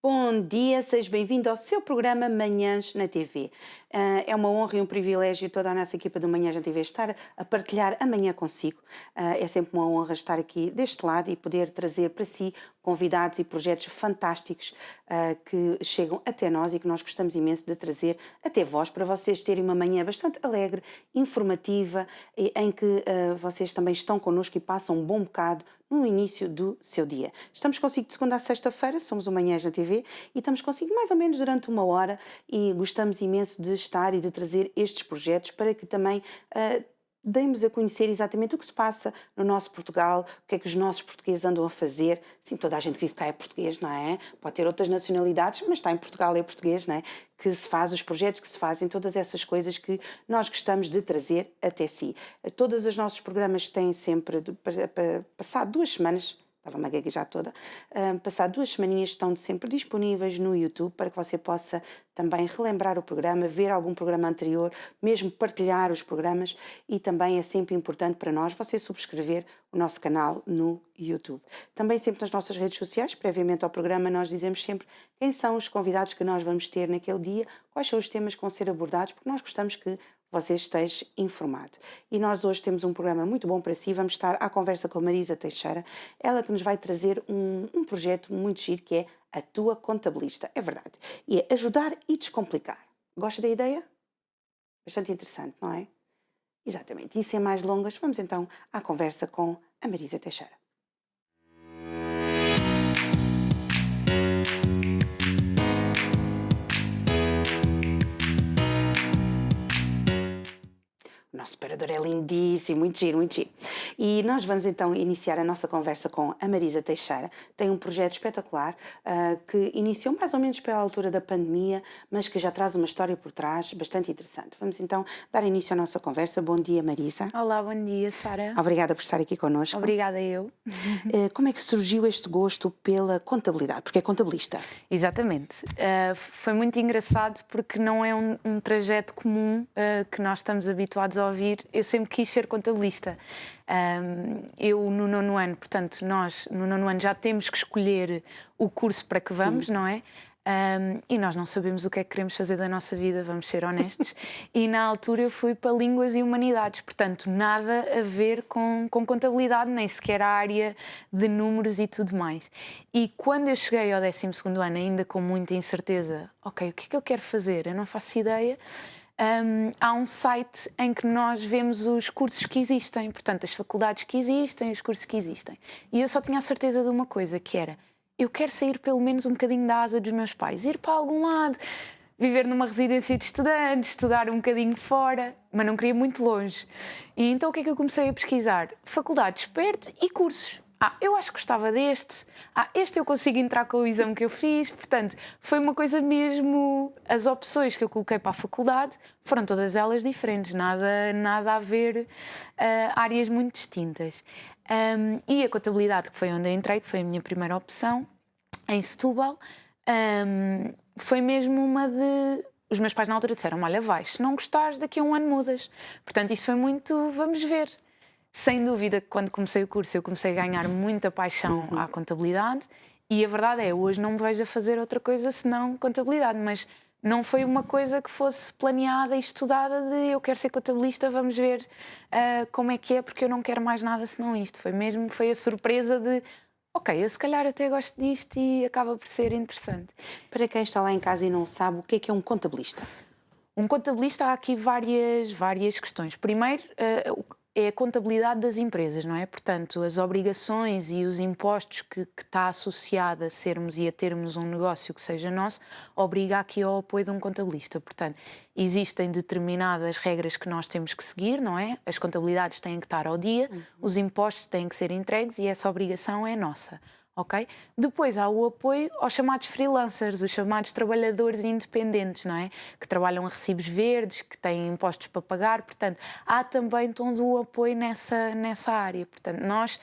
Bom dia, seja bem-vindo ao seu programa Manhãs na TV. É uma honra e um privilégio toda a nossa equipa do Manhãs na TV estar a partilhar amanhã consigo. É sempre uma honra estar aqui deste lado e poder trazer para si convidados e projetos fantásticos que chegam até nós e que nós gostamos imenso de trazer até vós, para vocês terem uma manhã bastante alegre, informativa, em que vocês também estão connosco e passam um bom bocado no início do seu dia. Estamos consigo de segunda a sexta-feira, somos o Manhãs na TV e estamos consigo mais ou menos durante uma hora e gostamos imenso de estar e de trazer estes projetos para que também demos a conhecer exatamente o que se passa no nosso Portugal, o que é que os nossos portugueses andam a fazer. Sim, toda a gente que vive cá é português, não é? Pode ter outras nacionalidades, mas está em Portugal, é português, não é? Que se faz, os projetos que se fazem, todas essas coisas que nós gostamos de trazer até si. Todos os nossos programas têm sempre, passado 2 semanas, estava-me a gaguejar toda, passado 2 semaninhas estão sempre disponíveis no YouTube para que você possa também relembrar o programa, ver algum programa anterior, mesmo partilhar os programas, e também é sempre importante para nós você subscrever o nosso canal no YouTube. Também sempre nas nossas redes sociais, previamente ao programa, nós dizemos sempre quem são os convidados que nós vamos ter naquele dia, quais são os temas que vão ser abordados, porque nós gostamos que você esteja informado. E nós hoje temos um programa muito bom para si, vamos estar à conversa com a Marisa Teixeira, ela que nos vai trazer um projeto muito giro que é a tua contabilista, é verdade, e é ajudar e descomplicar. Gosta da ideia? Bastante interessante, não é? Exatamente, e sem mais longas, vamos então à conversa com a Marisa Teixeira. O nosso separador é lindíssimo, muito giro, muito giro. E nós vamos então iniciar a nossa conversa com a Marisa Teixeira. Tem um projeto espetacular que iniciou mais ou menos pela altura da pandemia, mas que já traz uma história por trás bastante interessante. Vamos então dar início à nossa conversa. Bom dia, Marisa. Olá, bom dia, Sara. Obrigada por estar aqui connosco. Obrigada eu. Como é que surgiu este gosto pela contabilidade? Porque é contabilista. Exatamente. Foi muito engraçado porque não é um trajeto comum que nós estamos habituados a ouvir. Eu sempre quis ser contabilista. Eu no nono ano, portanto, nós no nono ano já temos que escolher o curso para que vamos, não é? E nós não sabemos o que é que queremos fazer da nossa vida, vamos ser honestos. E na altura eu fui para Línguas e Humanidades, portanto nada a ver com contabilidade, nem sequer a área de números e tudo mais. E quando eu cheguei ao 12º ano, ainda com muita incerteza, ok, o que é que eu quero fazer? Eu não faço ideia. Há um site em que nós vemos os cursos que existem, portanto as faculdades que existem, os cursos que existem. E eu só tinha a certeza de uma coisa, que era: eu quero sair pelo menos um bocadinho da asa dos meus pais, ir para algum lado, viver numa residência de estudantes, estudar um bocadinho fora, mas não queria muito longe. E então o que é que eu comecei a pesquisar? Faculdades perto e cursos. Eu acho que gostava deste. Este eu consigo entrar com o exame que eu fiz. Portanto, foi uma coisa mesmo... As opções que eu coloquei para a faculdade foram todas elas diferentes, nada a ver, áreas muito distintas. E a contabilidade, que foi onde eu entrei, que foi a minha primeira opção, em Setúbal, foi mesmo uma de... Os meus pais na altura disseram: olha, vais, se não gostares, daqui a um ano mudas. Portanto, isto foi muito, vamos ver. Sem dúvida que quando comecei o curso eu comecei a ganhar muita paixão à contabilidade, e a verdade é, hoje não me vejo a fazer outra coisa senão contabilidade, mas não foi uma coisa que fosse planeada e estudada de eu quero ser contabilista, vamos ver como é que é, porque eu não quero mais nada senão isto. Foi a surpresa de, ok, eu se calhar até gosto disto e acaba por ser interessante. Para quem está lá em casa e não sabe, o que é um contabilista? Um contabilista, há aqui várias questões. Primeiro, é a contabilidade das empresas, não é? Portanto, as obrigações e os impostos que está associada a sermos e a termos um negócio que seja nosso, obriga aqui ao apoio de um contabilista. Portanto, existem determinadas regras que nós temos que seguir, não é? As contabilidades têm que estar ao dia, os impostos têm que ser entregues e essa obrigação é nossa. Okay? Depois há o apoio aos chamados freelancers, os chamados trabalhadores independentes, não é? Que trabalham a recibos verdes, que têm impostos para pagar, portanto, há também todo o apoio nessa área. Portanto, nós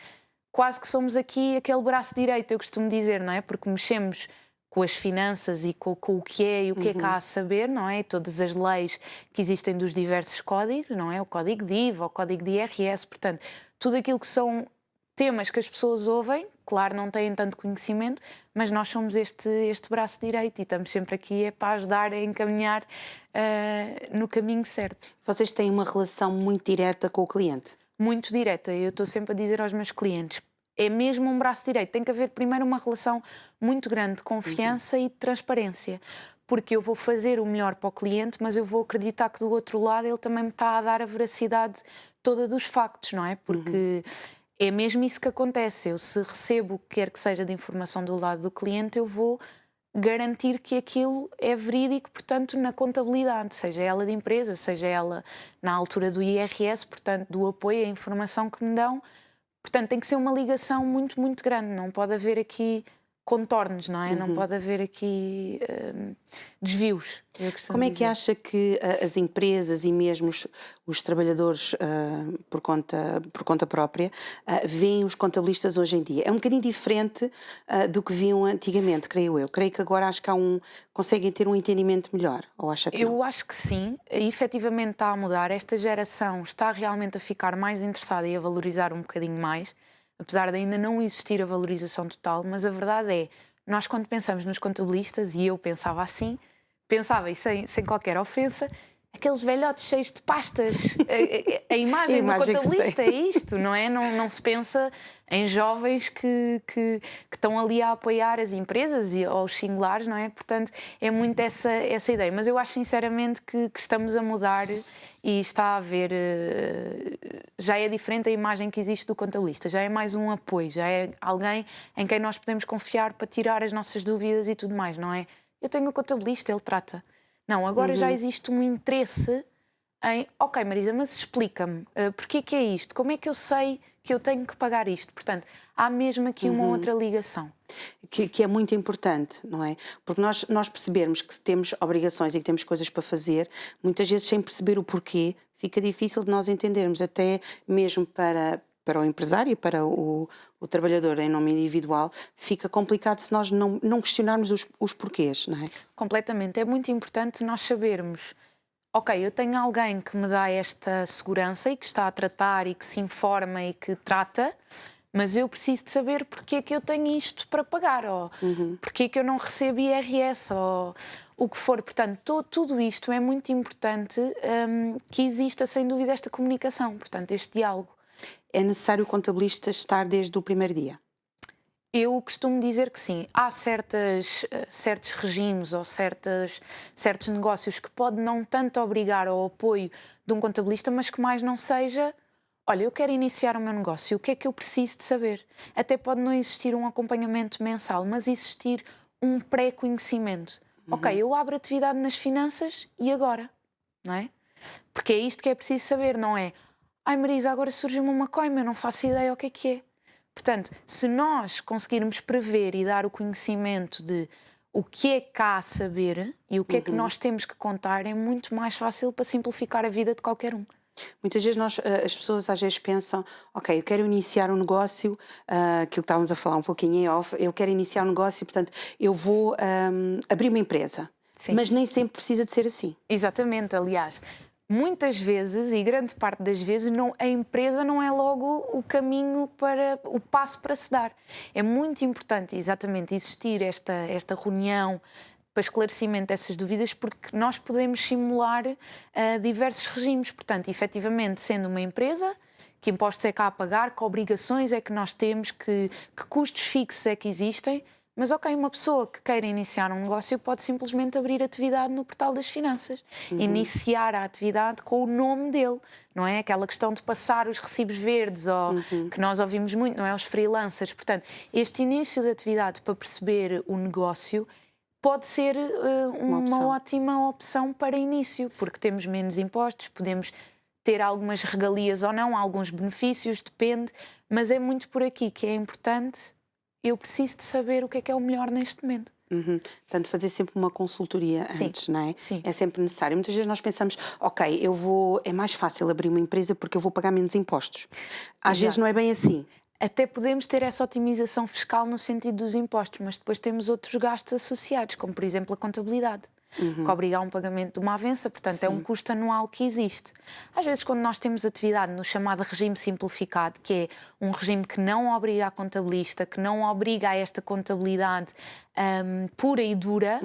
quase que somos aqui aquele braço direito, eu costumo dizer, não é? Porque mexemos com as finanças e com o que é e o que é que há a saber, não é? E todas as leis que existem dos diversos códigos, não é? O código de IVA, o código de IRS, portanto, tudo aquilo que são temas que as pessoas ouvem, claro, não têm tanto conhecimento, mas nós somos este braço direito e estamos sempre aqui para ajudar a encaminhar no caminho certo. Vocês têm uma relação muito direta com o cliente? Muito direta. Eu estou sempre a dizer aos meus clientes, é mesmo um braço direito. Tem que haver primeiro uma relação muito grande de confiança e de transparência. Porque eu vou fazer o melhor para o cliente, mas eu vou acreditar que do outro lado ele também me está a dar a veracidade toda dos factos, não é? Porque é mesmo isso que acontece. Eu, se recebo o que quer que seja de informação do lado do cliente, eu vou garantir que aquilo é verídico, portanto, na contabilidade, seja ela de empresa, seja ela na altura do IRS, portanto, do apoio à informação que me dão. Portanto, tem que ser uma ligação muito, muito grande. Não pode haver aqui contornos, não é? Não pode haver aqui desvios. Como é que acha que as empresas e mesmo os trabalhadores por conta própria veem os contabilistas hoje em dia? É um bocadinho diferente do que viam antigamente, creio eu. Creio que agora acho que conseguem ter um entendimento melhor, ou acha que não? Eu acho que sim, e efetivamente está a mudar. Esta geração está realmente a ficar mais interessada e a valorizar um bocadinho mais, apesar de ainda não existir a valorização total, mas a verdade é, nós quando pensamos nos contabilistas, e eu pensava assim, pensava, e sem qualquer ofensa, aqueles velhotes cheios de pastas. A imagem do contabilista é isto, não é? Não se pensa em jovens que estão ali a apoiar as empresas ou os singulares, não é? Portanto, é muito essa ideia. Mas eu acho sinceramente que estamos a mudar e está a haver... já é diferente a imagem que existe do contabilista, já é mais um apoio, já é alguém em quem nós podemos confiar para tirar as nossas dúvidas e tudo mais, não é? Eu tenho o contabilista, ele trata. Não, agora já existe um interesse em... Ok, Marisa, mas explica-me, porquê que é isto? Como é que eu sei que eu tenho que pagar isto? Portanto, há mesmo aqui uma outra ligação. Que é muito importante, não é? Porque nós percebermos que temos obrigações e que temos coisas para fazer, muitas vezes sem perceber o porquê, fica difícil de nós entendermos, até mesmo para o empresário e para o trabalhador em nome individual, fica complicado se nós não questionarmos os porquês, não é? Completamente. É muito importante nós sabermos, ok, eu tenho alguém que me dá esta segurança e que está a tratar e que se informa e que trata, mas eu preciso de saber porque é que eu tenho isto para pagar, ou porque é que eu não recebo IRS, ou o que for. Portanto, tudo isto é muito importante que exista, sem dúvida, esta comunicação, portanto, este diálogo. É necessário o contabilista estar desde o primeiro dia? Eu costumo dizer que sim. Há certos regimes ou certos negócios que podem não tanto obrigar ao apoio de um contabilista, mas que mais não seja... Olha, eu quero iniciar o meu negócio, o que é que eu preciso de saber? Até pode não existir um acompanhamento mensal, mas existir um pré-conhecimento. Ok, eu abro atividade nas finanças e agora? Não é? Porque é isto que é preciso saber, não é? Ai, Marisa, agora surgiu-me uma coima, eu não faço ideia o que é. Portanto, se nós conseguirmos prever e dar o conhecimento de o que é que há a saber e o que é que nós temos que contar, é muito mais fácil para simplificar a vida de qualquer um. Muitas vezes as pessoas às vezes pensam, ok, eu quero iniciar um negócio, aquilo que estávamos a falar um pouquinho em off, eu quero iniciar um negócio, portanto, eu vou abrir uma empresa. Sim. Mas nem sempre precisa de ser assim. Exatamente, aliás, muitas vezes, e grande parte das vezes, a empresa não é logo o caminho o passo para se dar. É muito importante, exatamente, existir esta reunião para esclarecimento dessas dúvidas, porque nós podemos simular diversos regimes. Portanto, efetivamente, sendo uma empresa, que impostos é que há a pagar, que obrigações é que nós temos, que custos fixos é que existem. Mas, ok, uma pessoa que queira iniciar um negócio pode simplesmente abrir atividade no portal das finanças. Iniciar a atividade com o nome dele, não é? Aquela questão de passar os recibos verdes, ou que nós ouvimos muito, não é? Os freelancers. Portanto, este início de atividade para perceber o negócio pode ser uma ótima opção para início, porque temos menos impostos, podemos ter algumas regalias ou não, alguns benefícios, depende, mas é muito por aqui que é importante. Eu preciso de saber o que é o melhor neste momento. Portanto, fazer sempre uma consultoria antes, não é? Sim. É sempre necessário. Muitas vezes nós pensamos, ok, é mais fácil abrir uma empresa porque eu vou pagar menos impostos. Às vezes não é bem assim. Até podemos ter essa otimização fiscal no sentido dos impostos, mas depois temos outros gastos associados, como por exemplo a contabilidade. que obriga a um pagamento de uma avença, portanto é um custo anual que existe. Às vezes quando nós temos atividade no chamado regime simplificado, que é um regime que não obriga a contabilista, que não obriga a esta contabilidade pura e dura,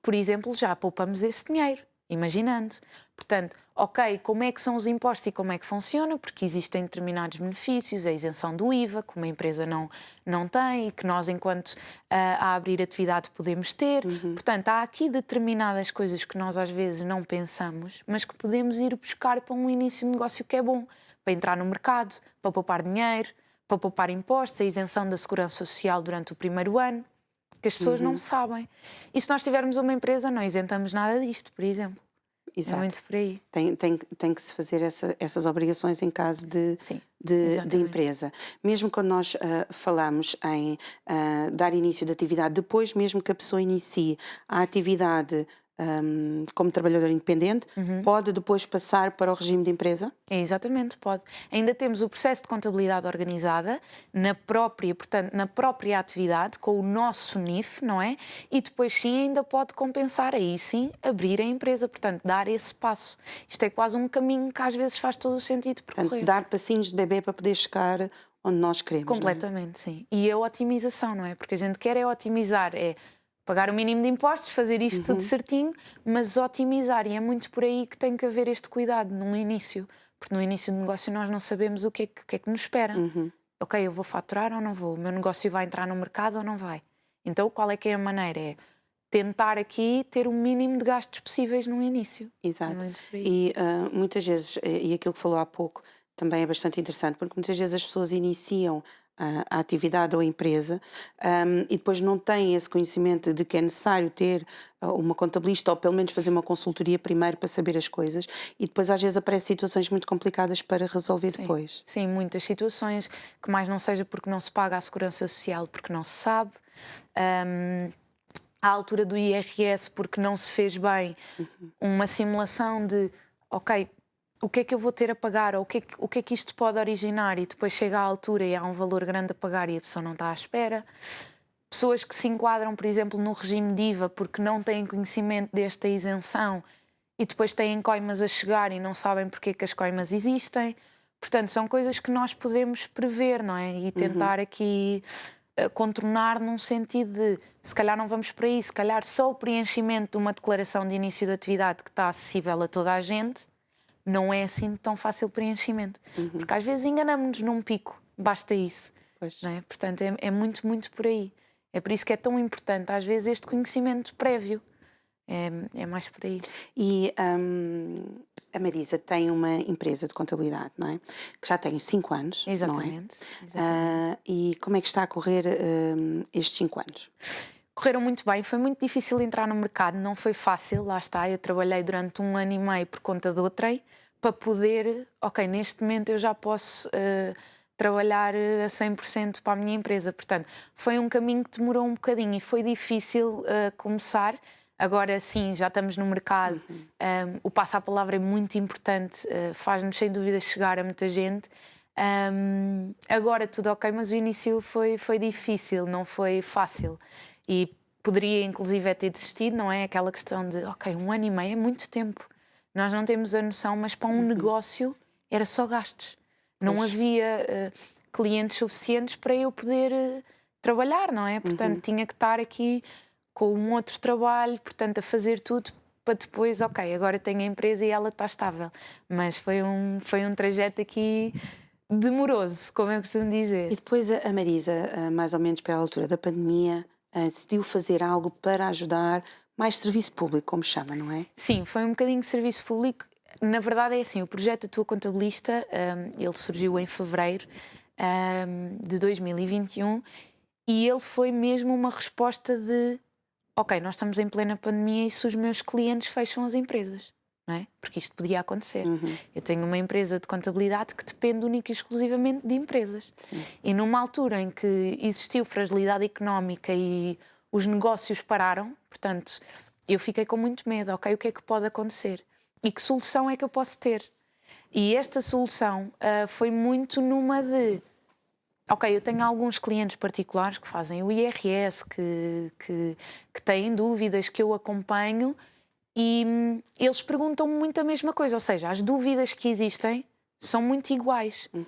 por exemplo, já poupamos esse dinheiro, imaginando. Portanto, ok, como é que são os impostos e como é que funciona? Porque existem determinados benefícios, a isenção do IVA, que uma empresa não tem e que nós, enquanto a abrir atividade, podemos ter. Portanto, há aqui determinadas coisas que nós às vezes não pensamos, mas que podemos ir buscar para um início de negócio que é bom, para entrar no mercado, para poupar dinheiro, para poupar impostos, a isenção da segurança social durante o primeiro ano, que as pessoas não sabem. E se nós tivermos uma empresa, não isentamos nada disto, por exemplo. Exato. É muito por aí. Tem que se fazer essas obrigações em caso de empresa. Mesmo quando nós falamos em dar início de atividade, depois mesmo que a pessoa inicie a atividade como trabalhador independente, pode depois passar para o regime de empresa? Exatamente, pode. Ainda temos o processo de contabilidade organizada portanto, na própria atividade, com o nosso NIF, não é? E depois sim ainda pode compensar, aí sim, abrir a empresa, portanto, dar esse passo. Isto é quase um caminho que às vezes faz todo o sentido percorrer. Portanto, dar passinhos de bebê para poder chegar onde nós queremos. Completamente, sim. E a otimização, não é? Porque a gente quer é otimizar, é pagar o mínimo de impostos, fazer isto tudo certinho, mas otimizar. E é muito por aí que tem que haver este cuidado no início. Porque no início do negócio nós não sabemos o que é que nos espera. Ok, eu vou faturar ou não vou? O meu negócio vai entrar no mercado ou não vai? Então qual é que é a maneira? É tentar aqui ter o mínimo de gastos possíveis no início. Exato. É muito por aí. E muitas vezes, e aquilo que falou há pouco também é bastante interessante, porque muitas vezes as pessoas iniciam a atividade ou a empresa e depois não têm esse conhecimento de que é necessário ter uma contabilista ou pelo menos fazer uma consultoria primeiro para saber as coisas e depois às vezes aparecem situações muito complicadas para resolver depois. Sim, muitas situações, que mais não seja porque não se paga a segurança social, porque não se sabe, à altura do IRS porque não se fez bem uma simulação de, ok, o que é que eu vou ter a pagar, ou o que é que isto pode originar, e depois chega à altura e há um valor grande a pagar e a pessoa não está à espera. Pessoas que se enquadram, por exemplo, no regime de IVA porque não têm conhecimento desta isenção e depois têm coimas a chegar e não sabem porque é que as coimas existem. Portanto, são coisas que nós podemos prever, não é? E tentar aqui contornar num sentido de, se calhar não vamos para aí, se calhar só o preenchimento de uma declaração de início de atividade que está acessível a toda a gente, não é assim tão fácil preenchimento. Porque às vezes enganamos-nos num pico, basta isso. Não é? Portanto, é muito, muito por aí. É por isso que é tão importante, às vezes, este conhecimento prévio. É mais por aí. E a Marisa tem uma empresa de contabilidade, não é? Que já tem 5 anos, Exatamente. não é? E como é que está a correr estes 5 anos? Correram muito bem, foi muito difícil entrar no mercado, não foi fácil, lá está, eu trabalhei durante 1 ano e meio por conta de outrem, para poder, ok, neste momento eu já posso trabalhar a 100% para a minha empresa, portanto, foi um caminho que demorou um bocadinho e foi difícil começar. Agora sim, já estamos no mercado, o passo à palavra é muito importante, faz-nos sem dúvida chegar a muita gente. Agora tudo ok, mas o início foi difícil, não foi fácil. E poderia inclusive ter desistido, não é? Aquela questão de, ok, 1 ano e meio é muito tempo. Nós não temos a noção, mas para um negócio era só gastos. Não havia clientes suficientes para eu poder trabalhar, não é? Portanto, tinha que estar aqui com um outro trabalho, portanto, a fazer tudo para depois, ok, agora tenho a empresa e ela está estável. Mas foi um trajeto aqui demoroso, como eu costumo dizer. E depois a Marisa, mais ou menos pela altura da pandemia, decidiu fazer algo para ajudar mais serviço público, como chama, não é? Sim, foi um bocadinho de serviço público. Na verdade é assim, o projeto A Tua Contabilista, ele surgiu em fevereiro de 2021 e ele foi mesmo uma resposta de, ok, nós estamos em plena pandemia e se os meus clientes fecham as empresas, não é? Porque isto podia acontecer. Eu tenho uma empresa de contabilidade que depende única e exclusivamente de empresas. Sim. E numa altura em que existiu fragilidade económica e os negócios pararam, portanto, eu fiquei com muito medo, ok, o que é que pode acontecer? E que solução é que eu posso ter? E esta solução foi muito numa de, ok, eu tenho alguns clientes particulares que fazem o IRS, que têm dúvidas, que eu acompanho, E eles perguntam-me muito a mesma coisa, ou seja, as dúvidas que existem são muito iguais. O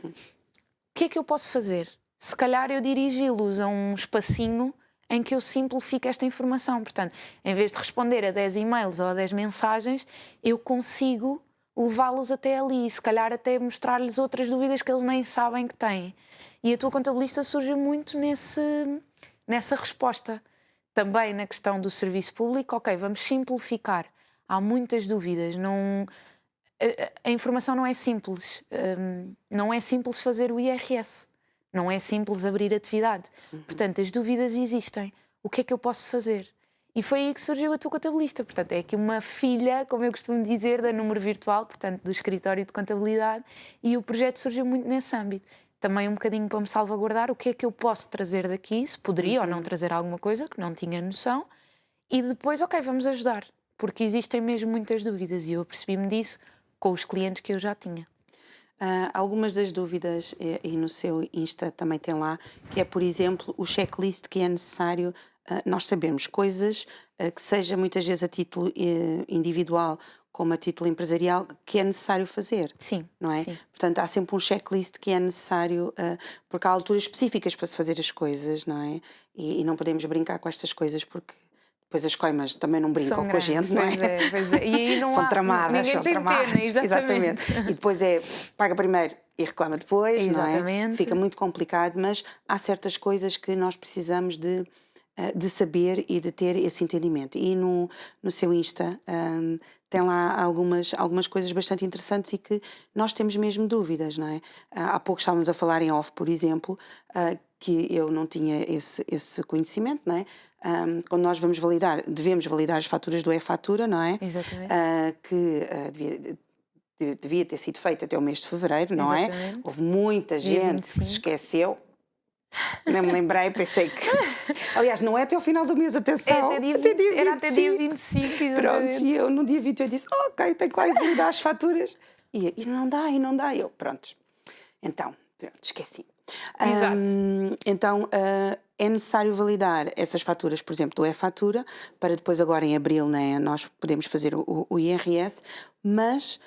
que é que eu posso fazer? Se calhar eu dirigi-los a um espacinho em que eu simplifico esta informação. Portanto, em vez de responder a 10 e-mails ou a 10 mensagens, eu consigo levá-los até ali e se calhar até mostrar-lhes outras dúvidas que eles nem sabem que têm. E a tua contabilista surge muito nessa resposta. Também na questão do serviço público, ok, vamos simplificar. Há muitas dúvidas, a informação não é simples. Não é simples fazer o IRS, não é simples abrir atividade. Portanto, as dúvidas existem. O que é que eu posso fazer? E foi aí que surgiu a tua contabilista. Portanto, é aqui uma filha, como eu costumo dizer, da Número Virtual, portanto, do escritório de contabilidade, e o projeto surgiu muito nesse âmbito. Também um bocadinho para me salvaguardar o que é que eu posso trazer daqui, se poderia ou não trazer alguma coisa que não tinha noção, e depois, ok, vamos ajudar, porque existem mesmo muitas dúvidas e eu apercebi-me disso com os clientes que eu já tinha. Algumas das dúvidas, e no seu Insta também tem lá, que é, por exemplo, o checklist que é necessário nós sabermos coisas que seja muitas vezes a título individual como a título empresarial, que é necessário fazer. Sim, Não é? sim. Portanto, há sempre um checklist que é necessário, porque há alturas específicas para se fazer as coisas, não é? E não podemos brincar com estas coisas porque depois as coimas também não brincam São com a gente, não é? pois é. E aí não São há, tramadas, ninguém são tem tramadas. pena, exatamente. E depois paga primeiro e reclama depois, não é? Exatamente. Fica muito complicado, mas há certas coisas que nós precisamos de saber e de ter esse entendimento. E no seu Insta tem lá algumas coisas bastante interessantes e que nós temos mesmo dúvidas, não é? Há pouco estávamos a falar em off, por exemplo, que eu não tinha esse conhecimento, não é? Quando nós devemos validar as faturas do e-fatura, não é? Exatamente. Devia ter sido feito até o mês de fevereiro, não é? Exatamente. Houve muita Dia gente que se 25. esqueceu. Nem me lembrei, pensei que... Aliás, não é até ao final do mês, atenção. Era até dia 25, exatamente. Pronto, e eu no dia 28 disse, ok, tenho que lá ir validar as faturas. E não dá, e eu, pronto. Então, pronto, esqueci. Exato. Então, é necessário validar essas faturas, por exemplo, do e-fatura, para depois agora em abril, né, nós podemos fazer o IRS, mas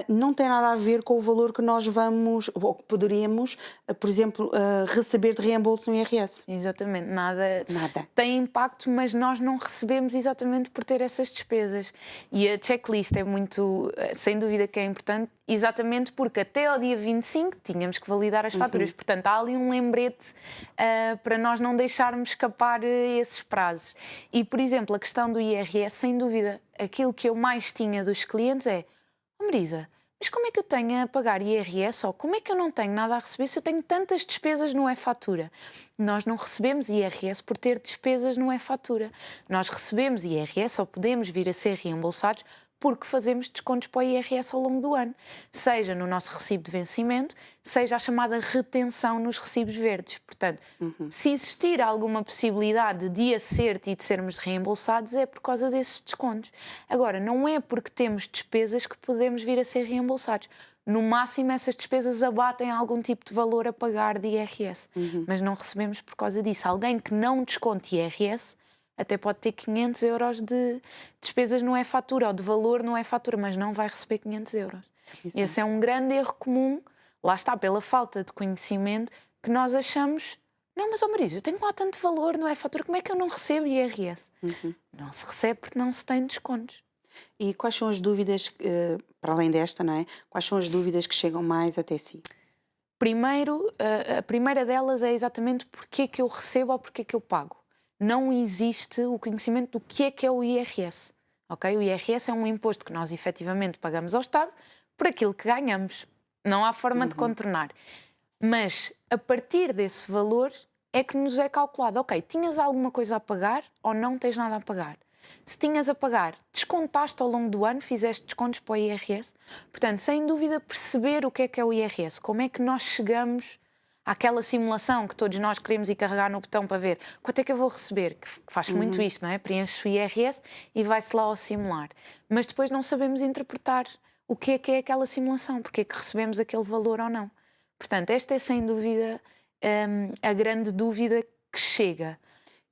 não tem nada a ver com o valor que nós vamos, ou que poderíamos, por exemplo, receber de reembolso no IRS. Exatamente, nada Nada. tem impacto, mas nós não recebemos exatamente por ter essas despesas. E a checklist é muito, sem dúvida que é importante, exatamente porque até ao dia 25 tínhamos que validar as faturas. Portanto, há ali um lembrete para nós não deixarmos escapar esses prazos. E, por exemplo, a questão do IRS, sem dúvida, aquilo que eu mais tinha dos clientes é: oh, Marisa, mas como é que eu tenho a pagar IRS ou como é que eu não tenho nada a receber se eu tenho tantas despesas no e-fatura? Nós não recebemos IRS por ter despesas no e-fatura. Nós recebemos IRS ou podemos vir a ser reembolsados porque fazemos descontos para o IRS ao longo do ano, seja no nosso recibo de vencimento, seja a chamada retenção nos recibos verdes. Portanto, se existir alguma possibilidade de acerto e de sermos reembolsados, é por causa desses descontos. Agora, não é porque temos despesas que podemos vir a ser reembolsados. No máximo, essas despesas abatem algum tipo de valor a pagar de IRS, mas não recebemos por causa disso. Alguém que não desconte IRS até pode ter 500 euros de despesas no e-fatura ou de valor no e-fatura, mas não vai receber 500 euros. Exato. Esse é um grande erro comum, lá está, pela falta de conhecimento, que nós achamos: não, mas, Marisa, eu tenho lá tanto valor no e-fatura, como é que eu não recebo IRS? Não se recebe porque não se tem descontos. E quais são as dúvidas, para além desta, não é? Quais são as dúvidas que chegam mais até si? Primeiro, a primeira delas é exatamente porque é que eu recebo ou porque é que eu pago. Não existe o conhecimento do que é o IRS. Okay? O IRS é um imposto que nós efetivamente pagamos ao Estado por aquilo que ganhamos. Não há forma de contornar. Mas a partir desse valor é que nos é calculado: ok, tinhas alguma coisa a pagar ou não tens nada a pagar? Se tinhas a pagar, descontaste ao longo do ano, fizeste descontos para o IRS. Portanto, sem dúvida, perceber o que é o IRS, como é que nós chegamos àquela simulação que todos nós queremos ir carregar no botão para ver quanto é que eu vou receber, que faz muito isto, não é? Preenche o IRS e vai-se lá ao simular. Mas depois não sabemos interpretar o que é aquela simulação, porque é que recebemos aquele valor ou não. Portanto, esta é sem dúvida a grande dúvida que chega.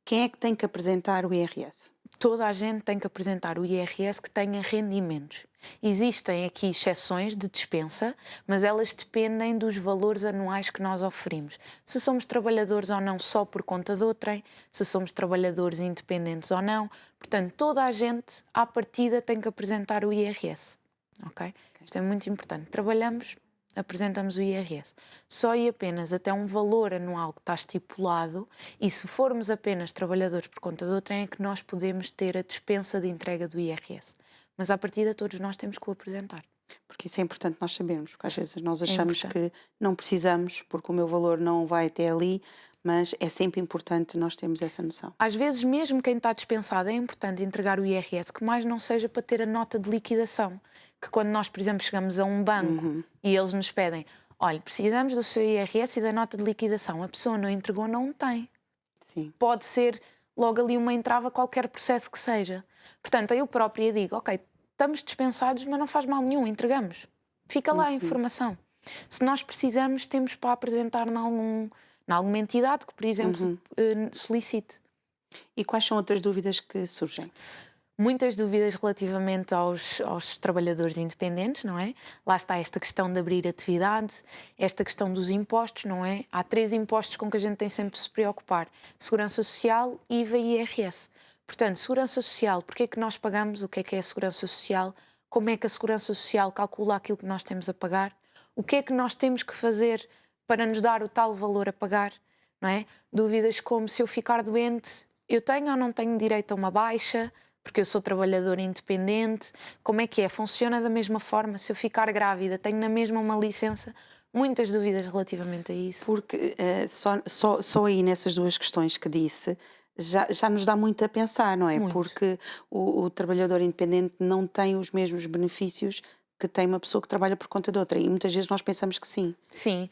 Quem é que tem que apresentar o IRS? toda a gente tem que apresentar o IRS que tenha rendimentos. Existem aqui exceções de dispensa, mas elas dependem dos valores anuais que nós oferimos. Se somos trabalhadores ou não só por conta de outrem, se somos trabalhadores independentes ou não. Portanto, toda a gente, à partida, tem que apresentar o IRS. Ok? Isto é muito importante. Trabalhamos, apresentamos o IRS. Só e apenas até um valor anual que está estipulado, e se formos apenas trabalhadores por conta de outrem, é que nós podemos ter a dispensa de entrega do IRS. Mas à partida todos nós temos que o apresentar. Porque isso é importante nós sabermos, porque às vezes nós achamos que não precisamos, porque o meu valor não vai até ali, mas é sempre importante nós termos essa noção. Às vezes, mesmo quem está dispensado, é importante entregar o IRS, que mais não seja para ter a nota de liquidação. Que quando nós, por exemplo, chegamos a um banco e eles nos pedem, olha, precisamos do seu IRS e da nota de liquidação. A pessoa não entregou, não tem. Sim. Pode ser logo ali uma entrave a qualquer processo que seja. Portanto, eu própria digo, ok, estamos dispensados, mas não faz mal nenhum, entregamos. Fica lá a informação. Se nós precisamos, temos para apresentar em alguma entidade que, por exemplo, solicite. E quais são outras dúvidas que surgem? Muitas dúvidas relativamente aos trabalhadores independentes, não é? Lá está esta questão de abrir atividade, esta questão dos impostos, não é? Há 3 impostos com que a gente tem sempre de se preocupar: Segurança Social, IVA e IRS. Portanto, Segurança Social, porque é que nós pagamos? O que é a Segurança Social? Como é que a Segurança Social calcula aquilo que nós temos a pagar? O que é que nós temos que fazer para nos dar o tal valor a pagar? Não é? Dúvidas como: se eu ficar doente, eu tenho ou não tenho direito a uma baixa? Porque eu sou trabalhador independente, como é que é? Funciona da mesma forma? Se eu ficar grávida, tenho na mesma uma licença? Muitas dúvidas relativamente a isso. Porque só aí nessas 2 questões que disse, já nos dá muito a pensar, não é? Muito. Porque o trabalhador independente não tem os mesmos benefícios que tem uma pessoa que trabalha por conta de outra, e muitas vezes nós pensamos que sim. Sim,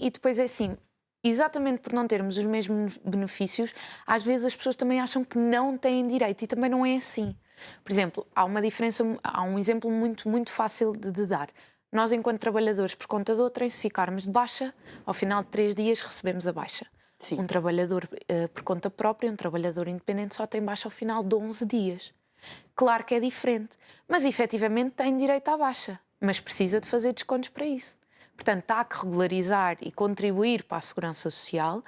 e depois é assim, exatamente por não termos os mesmos benefícios, às vezes as pessoas também acham que não têm direito, e também não é assim. Por exemplo, há uma diferença, há um exemplo muito fácil de dar. Nós, enquanto trabalhadores por conta de outrem, se ficarmos de baixa, ao final de 3 dias recebemos a baixa. Sim. Um trabalhador por conta própria, um trabalhador independente, só tem baixa ao final de 11 dias. Claro que é diferente, mas efetivamente tem direito à baixa, mas precisa de fazer descontos para isso. Portanto, há que regularizar e contribuir para a Segurança Social,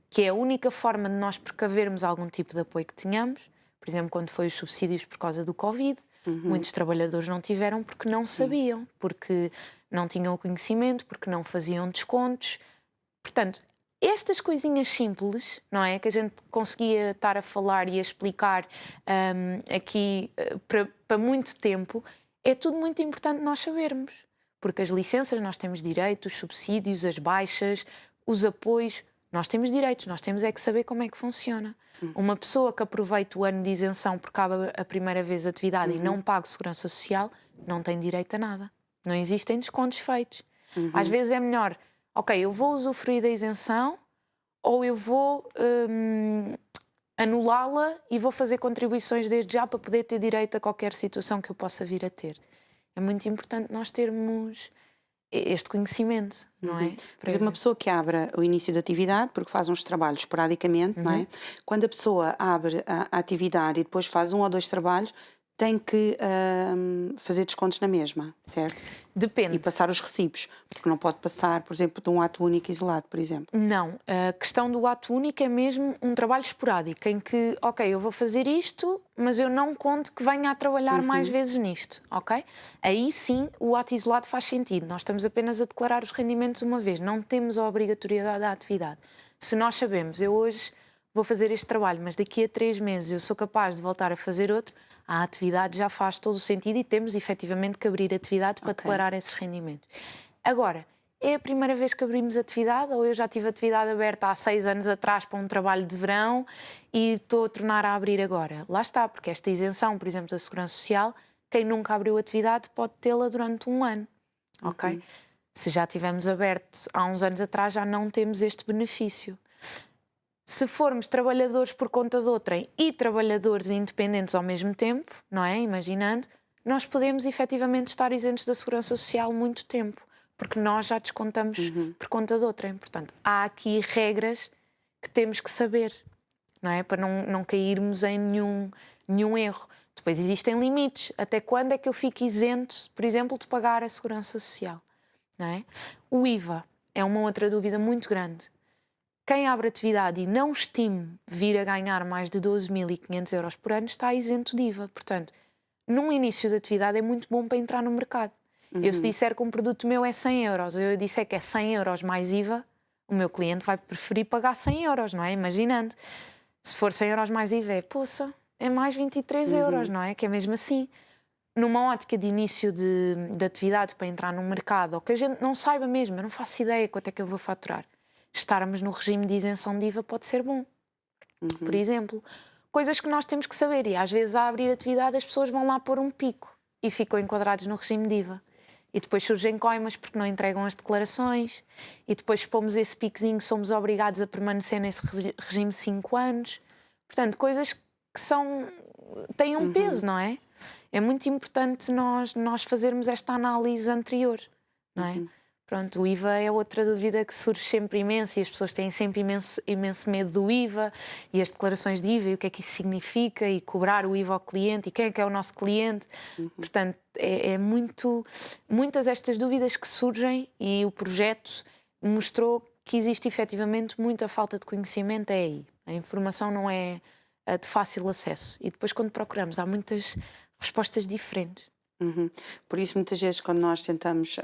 que é a única forma de nós precavermos algum tipo de apoio que tenhamos. Por exemplo, quando foi os subsídios por causa do Covid, muitos trabalhadores não tiveram porque não sabiam, porque não tinham o conhecimento, porque não faziam descontos. Portanto, estas coisinhas simples, não é? Que a gente conseguia estar a falar e a explicar aqui para muito tempo, é tudo muito importante nós sabermos. Porque as licenças nós temos direito, os subsídios, as baixas, os apoios, nós temos direitos, nós temos é que saber como é que funciona. Uma pessoa que aproveita o ano de isenção porque acaba a primeira vez a atividade e não paga Segurança Social, não tem direito a nada. Não existem descontos feitos. Às vezes é melhor, ok, eu vou usufruir da isenção ou eu vou anulá-la e vou fazer contribuições desde já para poder ter direito a qualquer situação que eu possa vir a ter. É muito importante nós termos este conhecimento, não é? Por exemplo, uma pessoa que abre o início da atividade, porque faz uns trabalhos esporadicamente, não é? Quando a pessoa abre a atividade e depois faz 1 ou 2 trabalhos, tem que fazer descontos na mesma, certo? Depende. E passar os recibos, porque não pode passar, por exemplo, de um ato único isolado, por exemplo. Não, a questão do ato único é mesmo um trabalho esporádico, em que, ok, eu vou fazer isto, mas eu não conto que venha a trabalhar mais vezes nisto, ok? Aí sim o ato isolado faz sentido, nós estamos apenas a declarar os rendimentos uma vez, não temos a obrigatoriedade da atividade. Se nós sabemos, eu hoje vou fazer este trabalho, mas daqui a 3 meses eu sou capaz de voltar a fazer outro, a atividade já faz todo o sentido e temos efetivamente que abrir atividade para declarar esses rendimentos. Agora, é a primeira vez que abrimos atividade ou eu já tive atividade aberta há 6 anos atrás para um trabalho de verão e estou a tornar a abrir agora? Lá está, porque esta isenção, por exemplo, da Segurança Social, quem nunca abriu atividade pode tê-la durante 1 ano, ok? Se já tivemos aberto há uns anos atrás, já não temos este benefício. Se formos trabalhadores por conta de outrem e trabalhadores independentes ao mesmo tempo, não é? Imaginando, nós podemos efetivamente estar isentos da Segurança Social muito tempo, porque nós já descontamos por conta de outrem. Portanto, há aqui regras que temos que saber, não é? Para não cairmos em nenhum erro. Depois existem limites. Até quando é que eu fico isento, por exemplo, de pagar a segurança social? Não é? O IVA é uma outra dúvida muito grande. Quem abre atividade e não estime vir a ganhar mais de 12.500 euros por ano está isento de IVA. Portanto, num início de atividade é muito bom para entrar no mercado. Eu se disser que um produto meu é 100 euros, eu disser que é 100 euros mais IVA, o meu cliente vai preferir pagar 100 euros, não é? Imaginando. Se for 100 euros mais IVA, é mais 23 euros, não é? Que é mesmo assim. Numa ótica de início de atividade para entrar no mercado, ou que a gente não saiba mesmo, eu não faço ideia quanto é que eu vou faturar, estarmos no regime de isenção de IVA pode ser bom. Por exemplo, coisas que nós temos que saber, e às vezes a abrir atividade as pessoas vão lá pôr um pico e ficam enquadrados no regime de IVA. E depois surgem coimas porque não entregam as declarações, e depois se pomos esse piquezinho somos obrigados a permanecer nesse regime 5 anos. Portanto, coisas que têm um peso, não é? É muito importante nós fazermos esta análise anterior, não é? Pronto, o IVA é outra dúvida que surge sempre imenso e as pessoas têm sempre imenso medo do IVA e as declarações de IVA e o que é que isso significa e cobrar o IVA ao cliente e quem é que é o nosso cliente. Portanto, muitas destas dúvidas que surgem e o projeto mostrou que existe efetivamente muita falta de conhecimento aí. A informação não é de fácil acesso e depois quando procuramos há muitas respostas diferentes. Por isso muitas vezes quando nós tentamos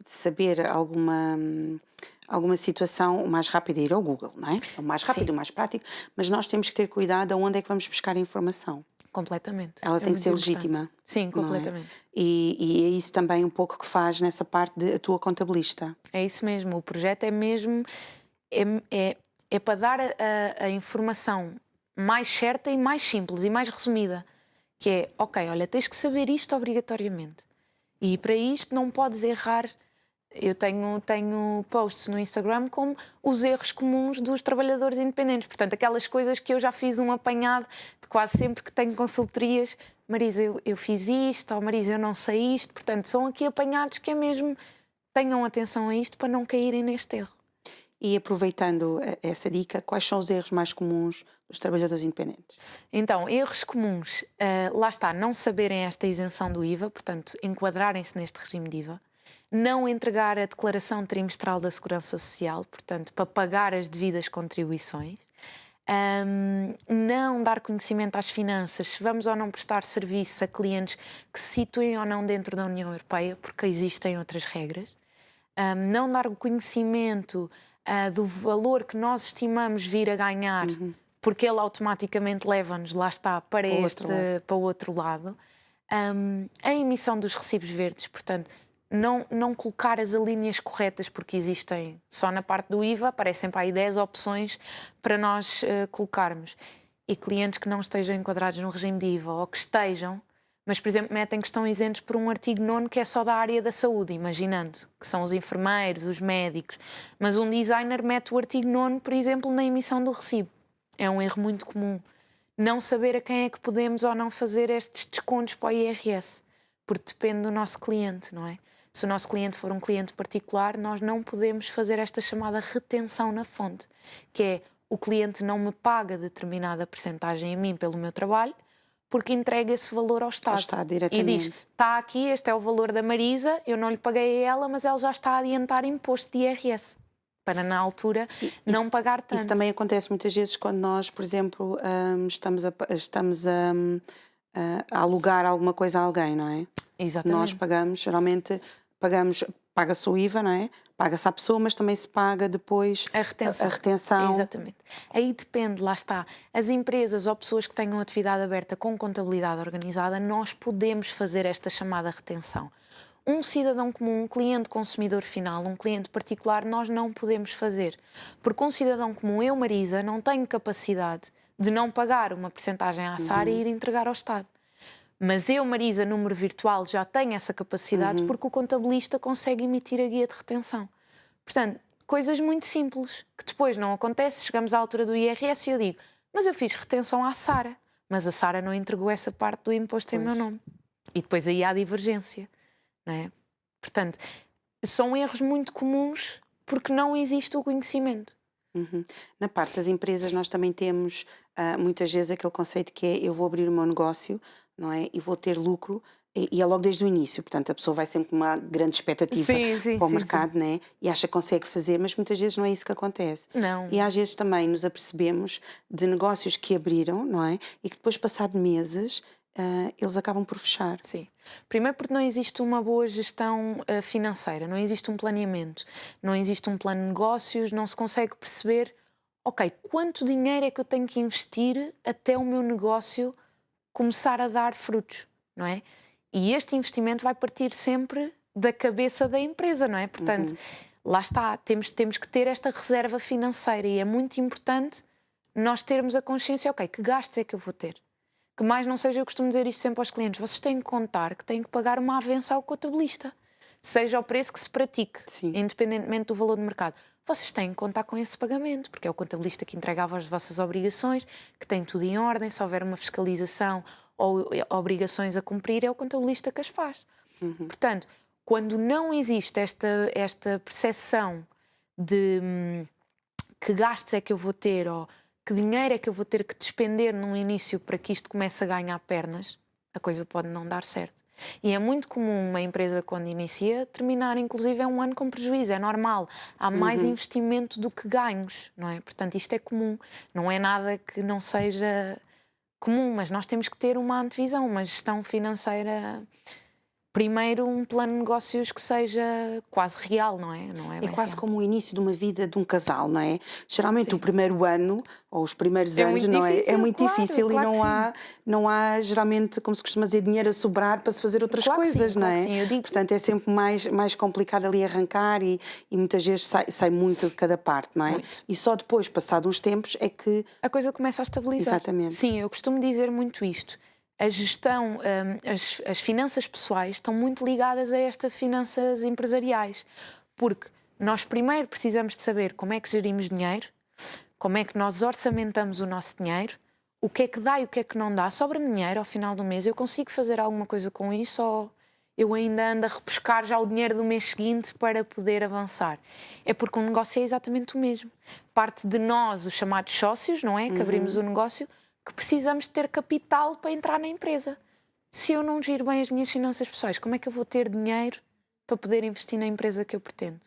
saber alguma situação, o mais rápido é ir ao Google, não é? É o mais rápido, o mais prático, mas nós temos que ter cuidado aonde é que vamos buscar a informação. Completamente. Ela tem que ser legítima. Sim, completamente. E é isso também um pouco que faz nessa parte de a tua contabilista. É isso mesmo, o projeto é mesmo, é para dar a informação mais certa e mais simples e mais resumida, que é, ok, olha, tens que saber isto obrigatoriamente. E para isto não podes errar. Eu tenho posts no Instagram como os erros comuns dos trabalhadores independentes. Portanto, aquelas coisas que eu já fiz um apanhado de quase sempre que tenho consultorias. Marisa, eu fiz isto, ou Marisa, eu não sei isto. Portanto, são aqui apanhados que é mesmo, tenham atenção a isto para não caírem neste erro. E aproveitando essa dica, quais são os erros mais comuns dos trabalhadores independentes? Então, erros comuns, lá está, não saberem esta isenção do IVA, portanto, enquadrarem-se neste regime de IVA, não entregar a declaração trimestral da Segurança Social, portanto, para pagar as devidas contribuições, não dar conhecimento às finanças, se vamos ou não prestar serviço a clientes que se situem ou não dentro da União Europeia, porque existem outras regras, não dar o conhecimento do valor que nós estimamos vir a ganhar, porque ele automaticamente leva-nos, lá está, para o outro lado. A emissão dos recibos verdes, portanto, não colocar as alíneas corretas, porque existem, só na parte do IVA, aparecem para aí 10 opções para nós colocarmos. E clientes que não estejam enquadrados no regime de IVA, ou que estejam, mas, por exemplo, metem que estão isentos por um artigo 9 que é só da área da saúde, imaginando, que são os enfermeiros, os médicos. Mas um designer mete o artigo 9, por exemplo, na emissão do recibo. É um erro muito comum. Não saber a quem é que podemos ou não fazer estes descontos para o IRS, porque depende do nosso cliente, não é? Se o nosso cliente for um cliente particular, nós não podemos fazer esta chamada retenção na fonte, que é o cliente não me paga determinada percentagem a mim pelo meu trabalho, porque entrega esse valor ao Estado. E diz, está aqui, este é o valor da Marisa, eu não lhe paguei a ela, mas ela já está a adiantar imposto de IRS, para na altura não pagar tanto. Isso também acontece muitas vezes quando nós, por exemplo, estamos a alugar alguma coisa a alguém, não é? Exatamente. Nós pagamos, geralmente paga-se o IVA, não é? Paga-se à pessoa, mas também se paga depois a retenção. Exatamente. Aí depende, lá está. As empresas ou pessoas que tenham atividade aberta com contabilidade organizada, nós podemos fazer esta chamada retenção. Um cidadão comum, um cliente consumidor final, um cliente particular, nós não podemos fazer. Porque um cidadão comum, eu, Marisa, não tenho capacidade de não pagar uma percentagem à SAR e ir entregar ao Estado. Mas eu, Marisa, número virtual, já tenho essa capacidade porque o contabilista consegue emitir a guia de retenção. Portanto, coisas muito simples, que depois não acontece, chegamos à altura do IRS e eu digo, mas eu fiz retenção à Sara, mas a Sara não entregou essa parte do imposto em meu nome. E depois aí há divergência, não é? Portanto, são erros muito comuns porque não existe o conhecimento. Na parte das empresas nós também temos muitas vezes aquele conceito que é eu vou abrir o meu negócio, não é? E vou ter lucro. E é logo desde o início, portanto a pessoa vai sempre com uma grande expectativa para o mercado, né? E acha que consegue fazer, mas muitas vezes não é isso que acontece. Não. E às vezes também nos apercebemos de negócios que abriram, não é? E que depois, passado meses, eles acabam por fechar. Sim. Primeiro porque não existe uma boa gestão financeira, não existe um planeamento, não existe um plano de negócios, não se consegue perceber, ok, quanto dinheiro é que eu tenho que investir até o meu negócio começar a dar frutos, não é? E este investimento vai partir sempre da cabeça da empresa, não é? Portanto, lá está, temos que ter esta reserva financeira e é muito importante nós termos a consciência, ok, que gastos é que eu vou ter? Que mais não seja, eu costumo dizer isto sempre aos clientes, vocês têm que contar que têm que pagar uma avença ao contabilista, seja o preço que se pratique, Sim. independentemente do valor de mercado. Vocês têm que contar com esse pagamento, porque é o contabilista que entregava as vossas obrigações, que tem tudo em ordem, se houver uma fiscalização ou obrigações a cumprir, é o contabilista que as faz. Portanto, quando não existe esta percepção de que gastos é que eu vou ter ou que dinheiro é que eu vou ter que despender no início para que isto comece a ganhar pernas, a coisa pode não dar certo. E é muito comum uma empresa, quando inicia, terminar, inclusive, é um ano com prejuízo, é normal. Há mais investimento do que ganhos, não é? Portanto, isto é comum. Não é nada que não seja comum, mas nós temos que ter uma antevisão, uma gestão financeira. Primeiro, um plano de negócios que seja quase real, não é? Não é É bem quase real. como o início de uma vida de um casal, não é? Geralmente o primeiro ano ou os primeiros É anos, muito não é? É difícil, muito claro, difícil e claro que não há geralmente, como se costuma dizer, dinheiro a sobrar para se fazer outras Claro que sim, coisas, não claro é? que sim. Eu digo, Portanto, é sempre mais complicado ali arrancar e muitas vezes sai muito de cada parte, não é? Muito. E só depois, passado uns tempos, é que. a coisa começa a estabilizar. Exatamente. Sim, eu costumo dizer muito isto. A gestão, as finanças pessoais estão muito ligadas a estas finanças empresariais, porque nós primeiro precisamos de saber como é que gerimos dinheiro, como é que nós orçamentamos o nosso dinheiro, o que é que dá e o que é que não dá. Sobra-me dinheiro ao final do mês, eu consigo fazer alguma coisa com isso ou eu ainda ando a repescar já o dinheiro do mês seguinte para poder avançar? É porque o negócio é exatamente o mesmo. Parte de nós, os chamados sócios, não é? Que abrimos o negócio, que precisamos ter capital para entrar na empresa. Se eu não giro bem as minhas finanças pessoais, como é que eu vou ter dinheiro para poder investir na empresa que eu pretendo?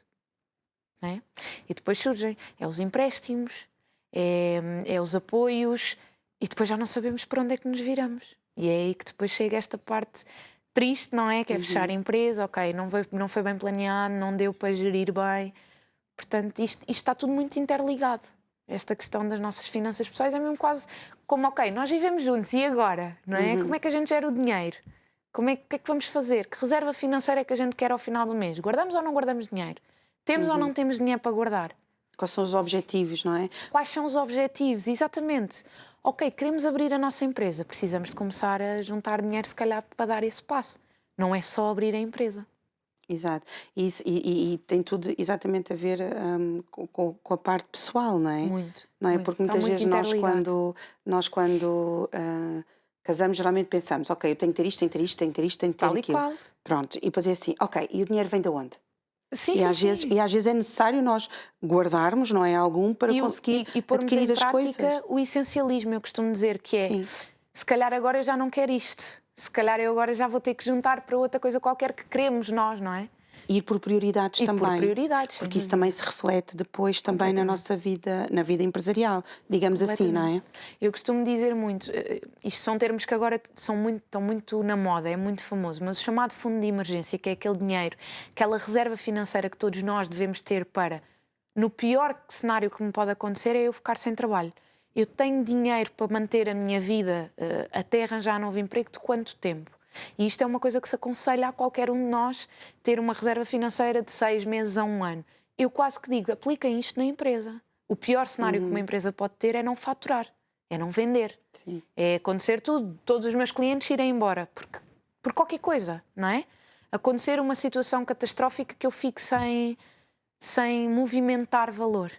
Não é? E depois surgem, os empréstimos, é os apoios, e depois já não sabemos para onde é que nos viramos. E é aí que depois chega esta parte triste, não é? Que é fechar a empresa, ok, não foi bem planeado, não deu para gerir bem. Portanto, isto está tudo muito interligado. Esta questão das nossas finanças pessoais é mesmo quase como, ok, nós vivemos juntos e agora, não é? Como é que a gente gera o dinheiro? O que é que vamos fazer? Que reserva financeira é que a gente quer ao final do mês? Guardamos ou não guardamos dinheiro? Temos ou não temos dinheiro para guardar? Quais são os objetivos, não é? Quais são os objetivos? Exatamente. Ok, queremos abrir a nossa empresa, precisamos de começar a juntar dinheiro, se calhar, para dar esse passo. Não é só abrir a empresa. Exato. E tem tudo exatamente a ver com a parte pessoal, não é? Muito. Não é? Muito. Porque Está muitas muito vezes interligado. nós quando casamos, geralmente pensamos, ok, eu tenho que ter isto, tenho que ter isto, tenho que ter isto, tenho que ter Tal e aquilo. qual. Pronto. E depois é assim, ok, e o dinheiro vem de onde? Sim, E sim, às vezes, sim. e às vezes é necessário nós guardarmos, não é? Algum para conseguir E pormos em adquirir as coisas. prática o essencialismo, eu costumo dizer, que é, Sim. se calhar agora eu já não quero isto. Se calhar eu agora já vou ter que juntar para outra coisa qualquer que queremos nós, não é? Ir por prioridades E também. por prioridades. Porque isso também se reflete depois também na Completamente. nossa vida, na vida empresarial, digamos assim, não é? Eu costumo dizer muito, isto são termos que agora estão muito na moda, é muito famoso, mas o chamado fundo de emergência, que é aquele dinheiro, aquela reserva financeira que todos nós devemos ter para, no pior cenário que me pode acontecer, é eu ficar sem trabalho. Eu tenho dinheiro para manter a minha vida até arranjar novo emprego de quanto tempo? E isto é uma coisa que se aconselha a qualquer um de nós, ter uma reserva financeira de 6 meses a 1 ano. Eu quase que digo, apliquem isto na empresa. O pior cenário que uma empresa pode ter é não faturar, é não vender. Sim. É acontecer tudo, todos os meus clientes irem embora, por qualquer coisa, não é? Acontecer uma situação catastrófica que eu fique sem movimentar valor.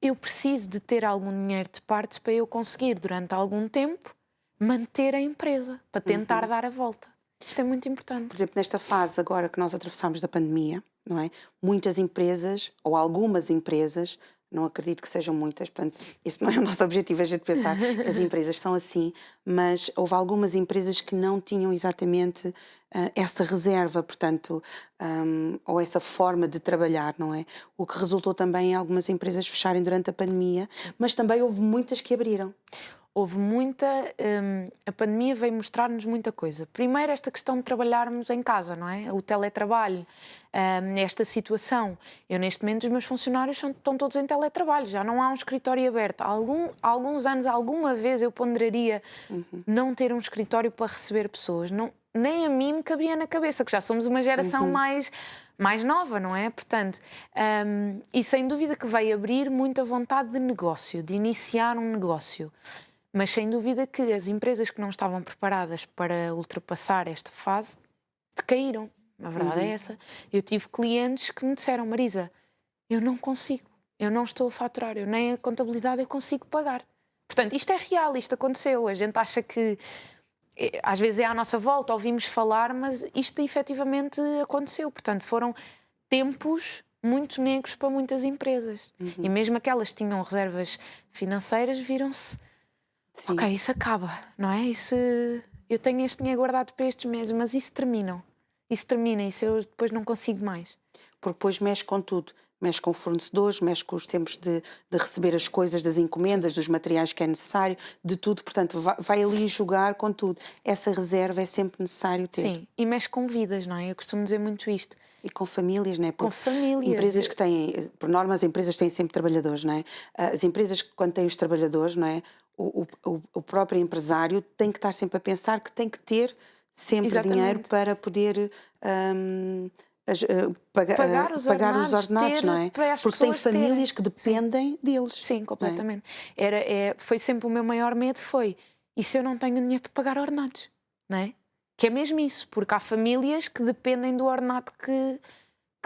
Eu preciso de ter algum dinheiro de parte para eu conseguir, durante algum tempo, manter a empresa, para tentar dar a volta. Isto é muito importante. Por exemplo, nesta fase agora que nós atravessamos da pandemia, não é? Muitas empresas, ou algumas empresas, não acredito que sejam muitas, portanto, esse não é o nosso objetivo, a gente pensar que as empresas são assim, mas houve algumas empresas que não tinham exatamente essa reserva, portanto, ou essa forma de trabalhar, não é? O que resultou também em algumas empresas fecharem durante a pandemia, mas também houve muitas que abriram. Houve muita... a pandemia veio mostrar-nos muita coisa. Primeiro, esta questão de trabalharmos em casa, não é? O teletrabalho, esta situação. Eu, neste momento, os meus funcionários estão todos em teletrabalho, já não há um escritório aberto. Há alguns anos, alguma vez, eu ponderaria não ter um escritório para receber pessoas. Não, nem a mim me cabia na cabeça, que já somos uma geração mais nova, não é? Portanto, e sem dúvida que veio abrir muita vontade de negócio, de iniciar um negócio. Mas sem dúvida que as empresas que não estavam preparadas para ultrapassar esta fase decaíram. A verdade é essa. Eu tive clientes que me disseram: Marisa, eu não consigo, eu não estou a faturar, eu nem a contabilidade eu consigo pagar. Portanto, isto é real, isto aconteceu. A gente acha que às vezes é à nossa volta, ouvimos falar, mas isto efetivamente aconteceu. Portanto, foram tempos muito negros para muitas empresas. E mesmo aquelas que tinham reservas financeiras viram-se... Sim. Ok, isso acaba, não é? Isso, eu tenho este dinheiro guardado para estes meses, mas isso termina, isso eu depois não consigo mais. Porque depois mexe com tudo, mexe com fornecedores, mexe com os tempos de receber as coisas, das encomendas, dos materiais que é necessário, de tudo, portanto vai ali jogar com tudo. Essa reserva é sempre necessário ter. Sim, e mexe com vidas, não é? Eu costumo dizer muito isto. E com famílias, não é? Com famílias. Empresas que têm, por norma as empresas têm sempre trabalhadores, não é? As empresas que quando têm os trabalhadores, não é? O próprio empresário tem que estar sempre a pensar que tem que ter sempre dinheiro para poder pagar os ordenados, não é? Porque tem famílias que dependem deles. Sim, completamente. Foi sempre o meu maior medo, e se eu não tenho dinheiro para pagar ordenados, não é? Que é mesmo isso, porque há famílias que dependem do ordenado que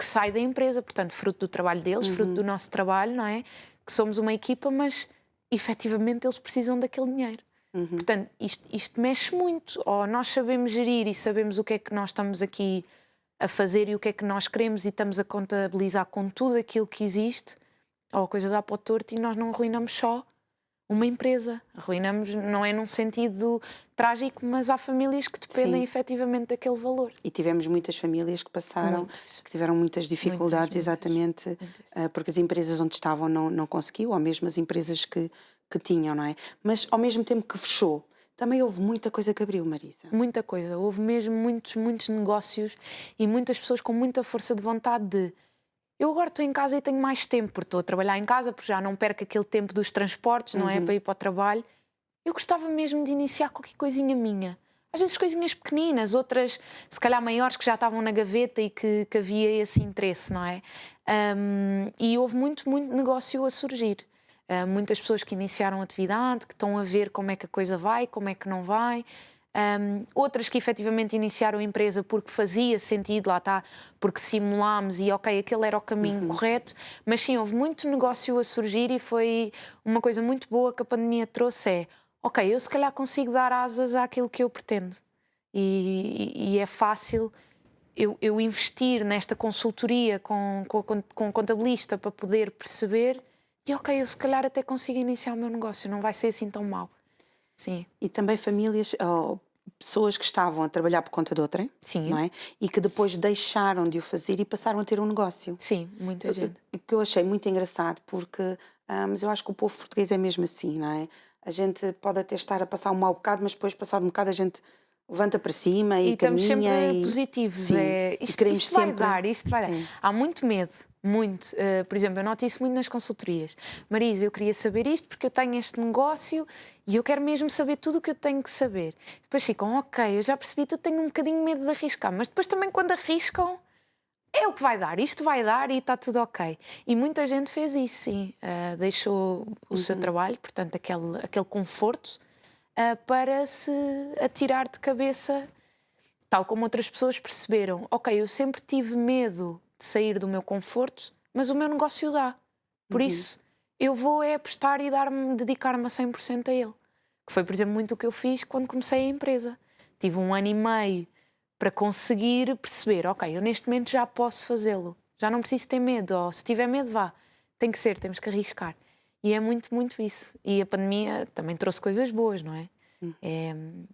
sai da empresa, portanto, fruto do trabalho deles, fruto do nosso trabalho, não é? Que somos uma equipa, mas efetivamente eles precisam daquele dinheiro. Portanto, isto mexe muito. Ou nós sabemos gerir e sabemos o que é que nós estamos aqui a fazer e o que é que nós queremos e estamos a contabilizar com tudo aquilo que existe, ou a coisa dá para o torto e nós não arruinamos só uma empresa. Arruinamos, não é num sentido trágico, mas há famílias que dependem efetivamente daquele valor. E tivemos muitas famílias que passaram, que tiveram muitas dificuldades, exatamente porque as empresas onde estavam não conseguiam, ou mesmo as empresas que tinham, não é? Mas ao mesmo tempo que fechou, também houve muita coisa que abriu, Marisa. Muita coisa. Houve mesmo muitos negócios e muitas pessoas com muita força de vontade de... Eu agora estou em casa e tenho mais tempo, porque estou a trabalhar em casa, porque já não perco aquele tempo dos transportes, não é? Para ir para o trabalho. Eu gostava mesmo de iniciar qualquer coisinha minha. Às vezes coisinhas pequeninas, outras se calhar maiores que já estavam na gaveta e que havia esse interesse, não é? E houve muito negócio a surgir. Muitas pessoas que iniciaram atividade, que estão a ver como é que a coisa vai, como é que não vai. Outras que efetivamente iniciaram a empresa porque fazia sentido, lá está, porque simulámos e ok, aquele era o caminho correto, mas sim, houve muito negócio a surgir e foi uma coisa muito boa que a pandemia trouxe, ok, eu se calhar consigo dar asas àquilo que eu pretendo e é fácil eu investir nesta consultoria com o contabilista para poder perceber e ok, eu se calhar até consigo iniciar o meu negócio, não vai ser assim tão mau. Sim. E também famílias, pessoas que estavam a trabalhar por conta de outrem, não é? E que depois deixaram de o fazer e passaram a ter um negócio. Sim, muita gente. Que eu achei muito engraçado, porque mas eu acho que o povo português é mesmo assim, não é? A gente pode até estar a passar um mau bocado, mas depois, passado um bocado, a gente levanta para cima e caminha. Estamos sempre positivos. Sim, Isto vai dar, isto vai dar. Há muito medo. Muito. Por exemplo, eu noto isso muito nas consultorias. Marisa, eu queria saber isto porque eu tenho este negócio e eu quero mesmo saber tudo o que eu tenho que saber. Depois ficam, ok, eu já percebi, tu tenho um bocadinho medo de arriscar, mas depois também quando arriscam, é o que vai dar, isto vai dar e está tudo ok. E muita gente fez isso, sim. Deixou o seu trabalho, portanto, aquele conforto, para se atirar de cabeça, tal como outras pessoas perceberam. Ok, eu sempre tive medo de sair do meu conforto, mas o meu negócio dá. Por isso, eu vou apostar e dedicar-me a 100% a ele. Que foi, por exemplo, muito o que eu fiz quando comecei a empresa. Tive 1 ano e meio para conseguir perceber, ok, eu neste momento já posso fazê-lo. Já não preciso ter medo, ou se tiver medo, vá. tem que ser, temos que arriscar. E é muito, muito isso. E a pandemia também trouxe coisas boas, não é?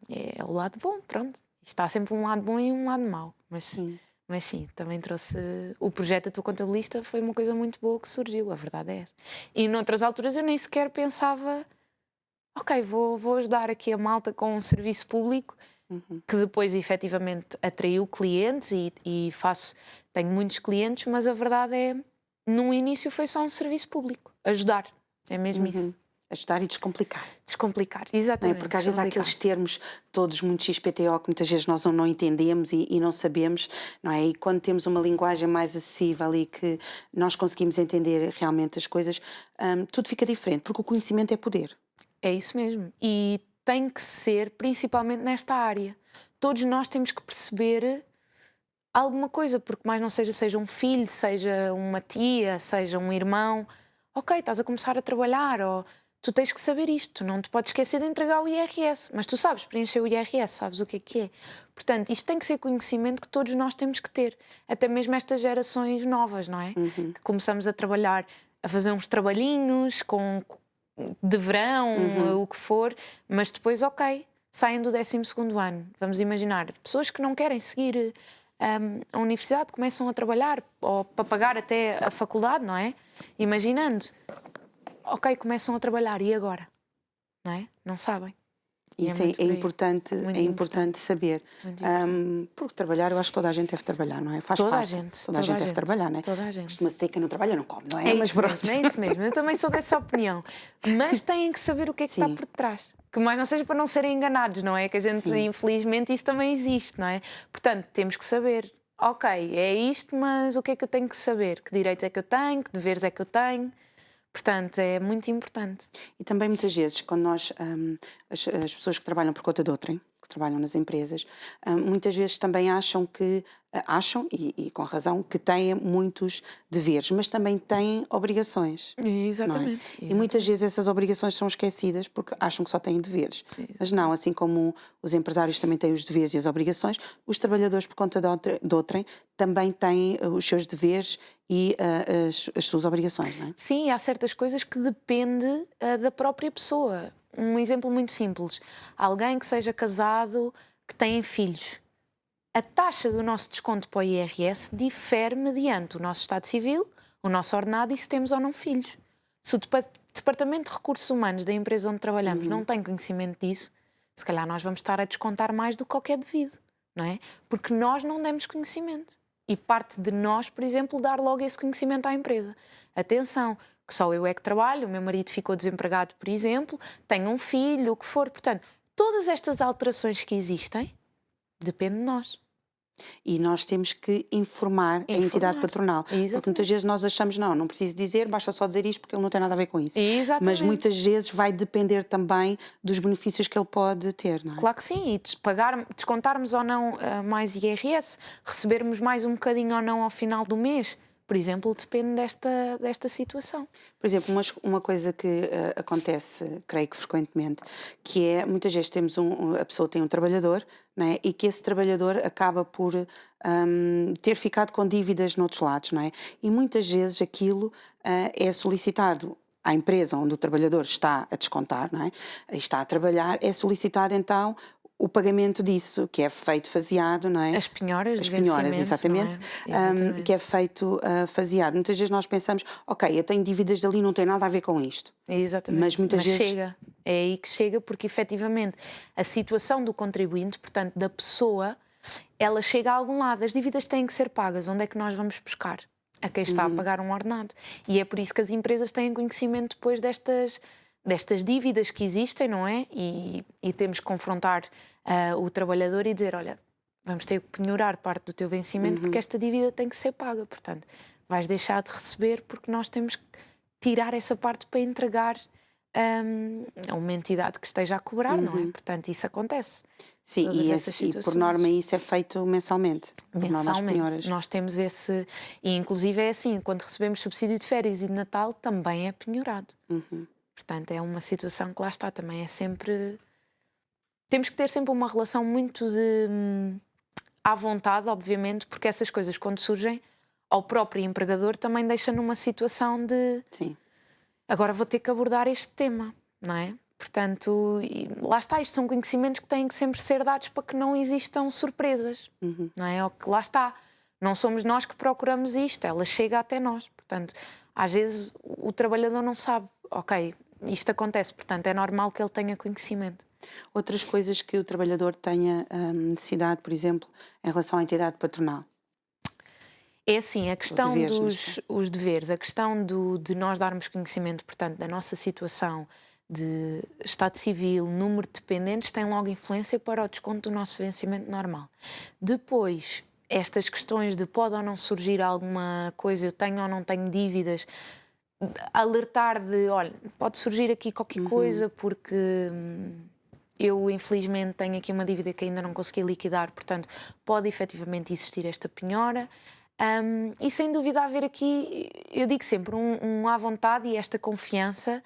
É o lado bom, pronto. Está sempre um lado bom e um lado mau. Mas sim, também trouxe... O projeto da tua contabilista foi uma coisa muito boa que surgiu, a verdade é essa. E noutras alturas eu nem sequer pensava... Ok, vou ajudar aqui a malta com um serviço público que depois efetivamente atraiu clientes e tenho muitos clientes, mas a verdade é, no início foi só um serviço público, ajudar, é mesmo isso. Ajudar e descomplicar. Descomplicar, Não é? exatamente. Porque às vezes há aqueles termos todos muito XPTO que muitas vezes nós não entendemos e não sabemos, não é? E quando temos uma linguagem mais acessível e que nós conseguimos entender realmente as coisas, tudo fica diferente, porque o conhecimento é poder. É isso mesmo. E tem que ser, principalmente nesta área. Todos nós temos que perceber alguma coisa, porque mais não seja um filho, seja uma tia, seja um irmão. Ok, estás a começar a trabalhar, ou tu tens que saber isto, tu não te podes esquecer de entregar o IRS, mas tu sabes preencher o IRS, sabes o que é. Portanto, isto tem que ser conhecimento que todos nós temos que ter, até mesmo estas gerações novas, não é? Que começamos a trabalhar, a fazer uns trabalhinhos de verão, o que for, mas depois, ok, saem do 12º ano. Vamos imaginar, pessoas que não querem seguir a universidade, começam a trabalhar, ou para pagar até a faculdade, não é? Imaginando, ok, começam a trabalhar, e agora? Não é? Não sabem. Isso é importante saber. Porque trabalhar, eu acho que toda a gente deve trabalhar, não é? Faz toda parte. A gente, toda a gente deve trabalhar, não é? Toda a gente. Costuma-se dizer que quem não trabalha não come, não é? É Mas isso mesmo, é isso mesmo. Eu também sou dessa opinião. Mas têm que saber o que é que está por trás. Que mais não seja para não serem enganados, não é? Que a gente, infelizmente, isso também existe, não é? Portanto, temos que saber. Ok, é isto, mas o que é que eu tenho que saber? Que direitos é que eu tenho? Que deveres é que eu tenho? Portanto, é muito importante. E também muitas vezes, quando nós, as pessoas que trabalham por conta de outrem, que trabalham nas empresas, muitas vezes também acham e com razão, que têm muitos deveres, mas também têm obrigações. Exatamente. E muitas vezes essas obrigações são esquecidas porque acham que só têm deveres. Mas não, assim como os empresários também têm os deveres e as obrigações, os trabalhadores por conta de outrem também têm os seus deveres e as suas obrigações, não é? Sim, há certas coisas que depende da própria pessoa. Um exemplo muito simples. Alguém que seja casado, que tem filhos. A taxa do nosso desconto para o IRS difere mediante o nosso estado civil, o nosso ordenado e se temos ou não filhos. Se o Departamento de Recursos Humanos da empresa onde trabalhamos não tem conhecimento disso, se calhar nós vamos estar a descontar mais do que qualquer devido, não é? Porque nós não demos conhecimento. E parte de nós, por exemplo, dar logo esse conhecimento à empresa. Atenção, que só eu é que trabalho, o meu marido ficou desempregado, por exemplo, tenho um filho, o que for. Portanto, todas estas alterações que existem, depende de nós. E nós temos que informar a entidade patronal. Exatamente. Porque muitas vezes nós achamos, não preciso dizer, basta só dizer isto porque ele não tem nada a ver com isso. Exatamente. Mas muitas vezes vai depender também dos benefícios que ele pode ter, não é? Claro que sim, e descontarmos ou não mais IRS, recebermos mais um bocadinho ou não ao final do mês, por exemplo, depende desta situação. Por exemplo, uma coisa que acontece, creio que frequentemente, que é, muitas vezes a pessoa tem um trabalhador, não é? E que esse trabalhador acaba por ter ficado com dívidas noutros lados, não é? E muitas vezes aquilo é solicitado à empresa onde o trabalhador está a descontar, não é? Está a trabalhar, é solicitado então o pagamento disso, que é feito faseado, não é? As penhoras de penhoras, exatamente, exatamente. que é feito faseado. Muitas vezes nós pensamos, ok, eu tenho dívidas ali, não tem nada a ver com isto. Exatamente, mas muitas vezes chega. É aí que chega, porque efetivamente a situação do contribuinte, portanto da pessoa, ela chega a algum lado. As dívidas têm que ser pagas. Onde é que nós vamos buscar? A quem está a pagar um ordenado. E é por isso que as empresas têm conhecimento depois destas dívidas que existem, não é? E temos que confrontar o trabalhador e dizer, olha, vamos ter que penhorar parte do teu vencimento porque esta dívida tem que ser paga. Portanto, vais deixar de receber porque nós temos que tirar essa parte para entregar a uma entidade que esteja a cobrar, não é? Portanto, isso acontece. Sim, e por norma isso é feito mensalmente. Mensalmente. Nós temos esse... E inclusive é assim, quando recebemos subsídio de férias e de Natal, também é penhorado. Portanto, é uma situação que lá está, também é sempre... Temos que ter sempre uma relação muito à vontade, obviamente, porque essas coisas quando surgem, ao próprio empregador também deixa numa situação de Sim. agora vou ter que abordar este tema, não é? Portanto, lá está, isto são conhecimentos que têm que sempre ser dados para que não existam surpresas, não é? Ou que lá está, não somos nós que procuramos isto, ela chega até nós. Portanto, às vezes o trabalhador não sabe, ok, isto acontece, portanto é normal que ele tenha conhecimento. Outras coisas que o trabalhador tenha necessidade, por exemplo, em relação à entidade patronal. É assim, a questão deveres, dos os deveres, a questão de nós darmos conhecimento, portanto, da nossa situação de estado civil, número de dependentes, tem logo influência para o desconto do nosso vencimento normal. Depois, estas questões de pode ou não surgir alguma coisa, eu tenho ou não tenho dívidas, alertar de, olha, pode surgir aqui qualquer coisa porque eu infelizmente tenho aqui uma dívida que ainda não consegui liquidar, portanto pode efetivamente existir esta penhora. E sem dúvida haver aqui, eu digo sempre, um à vontade e esta confiança,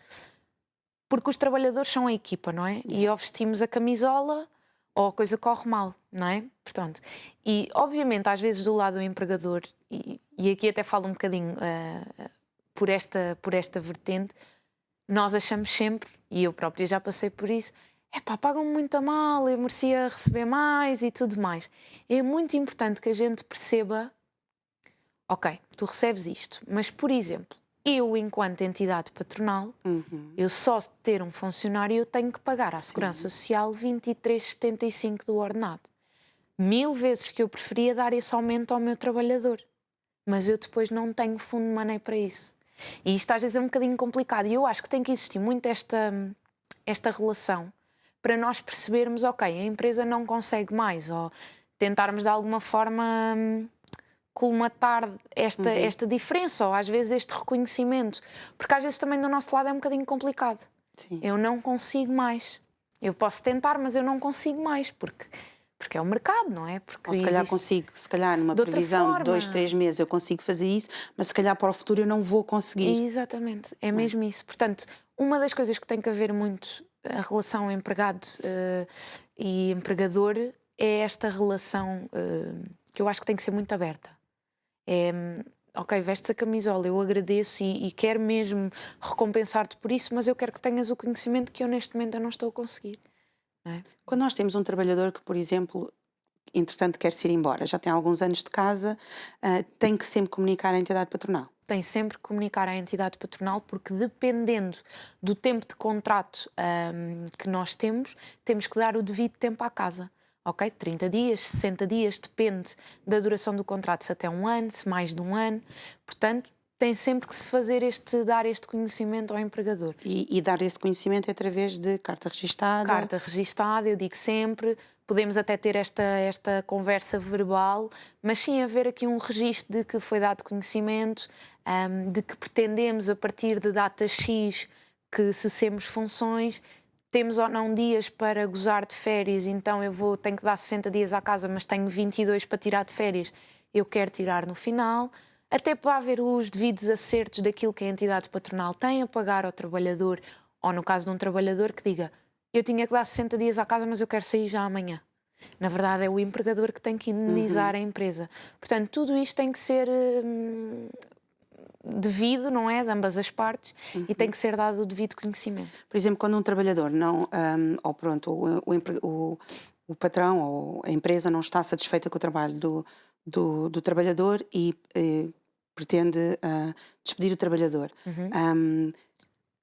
porque os trabalhadores são a equipa, não é? E ou vestimos a camisola ou a coisa corre mal, não é? Portanto, e obviamente às vezes do lado do empregador, e aqui até falo um bocadinho por esta vertente, nós achamos sempre, e eu própria já passei por isso, epá, pagam-me muito a mal, eu merecia receber mais e tudo mais. É muito importante que a gente perceba, ok, tu recebes isto, mas, por exemplo, eu, enquanto entidade patronal, eu só ter um funcionário, eu tenho que pagar à Segurança Social 23,75 do ordenado. 1000 vezes que eu preferia dar esse aumento ao meu trabalhador, mas eu depois não tenho fundo de maneio para isso. E isto às vezes é um bocadinho complicado e eu acho que tem que existir muito esta relação para nós percebermos, ok, a empresa não consegue mais, ou tentarmos de alguma forma colmatar esta diferença, ou às vezes este reconhecimento, porque às vezes também do nosso lado é um bocadinho complicado. Sim. Eu não consigo mais. Eu posso tentar, mas eu não consigo mais, porque é o mercado, não é? Porque Ou se calhar consigo, se calhar numa previsão de 2, 3 meses eu consigo fazer isso, mas se calhar para o futuro eu não vou conseguir. Exatamente, é mesmo isso. Portanto, uma das coisas que tem que haver muito a relação empregado e empregador é esta relação que eu acho que tem que ser muito aberta. Ok, vestes a camisola, eu agradeço e quero mesmo recompensar-te por isso, mas eu quero que tenhas o conhecimento que eu neste momento eu não estou a conseguir. Não é? Quando nós temos um trabalhador que, por exemplo, entretanto quer-se ir embora, já tem alguns anos de casa, tem que sempre comunicar à entidade patronal. Tem sempre que comunicar à entidade patronal, porque dependendo do tempo de contrato que nós temos que dar o devido tempo à casa. Ok? 30 dias, 60 dias, depende da duração do contrato, se até um ano, se mais de um ano. Portanto, tem sempre que se fazer dar este conhecimento ao empregador. E dar esse conhecimento é através de carta registada? Carta registada, eu digo sempre. Podemos até ter esta conversa verbal, mas sim haver aqui um registro de que foi dado conhecimento, de que pretendemos, a partir de data X, que cessemos funções. Temos ou não dias para gozar de férias, então tenho que dar 60 dias à casa, mas tenho 22 para tirar de férias, eu quero tirar no final, até para haver os devidos acertos daquilo que a entidade patronal tem a pagar ao trabalhador, ou no caso de um trabalhador que diga, eu tinha que dar 60 dias à casa, mas eu quero sair já amanhã. Na verdade é o empregador que tem que indenizar a empresa. Portanto, tudo isto tem que ser devido, não é, de ambas as partes, e tem que ser dado o devido conhecimento. Por exemplo, quando um trabalhador não, ou pronto, o patrão ou a empresa não está satisfeita com o trabalho do trabalhador e pretende despedir o trabalhador,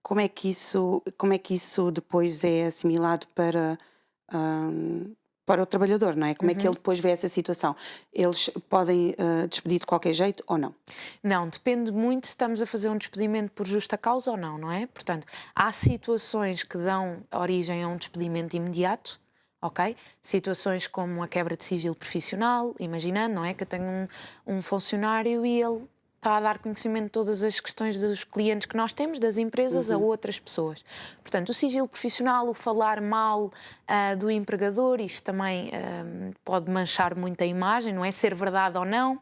como é que isso depois é assimilado para o trabalhador, não é? Como é que ele depois vê essa situação? Eles podem despedir de qualquer jeito ou não? Não, depende muito se estamos a fazer um despedimento por justa causa ou não, não é? Portanto, há situações que dão origem a um despedimento imediato, ok? Situações como a quebra de sigilo profissional, imaginando, não é? Que eu tenho um funcionário e ele está a dar conhecimento de todas as questões dos clientes que nós temos, das empresas, a outras pessoas. Portanto, o sigilo profissional, o falar mal do empregador, isto também pode manchar muito a imagem, não é? Ser verdade ou não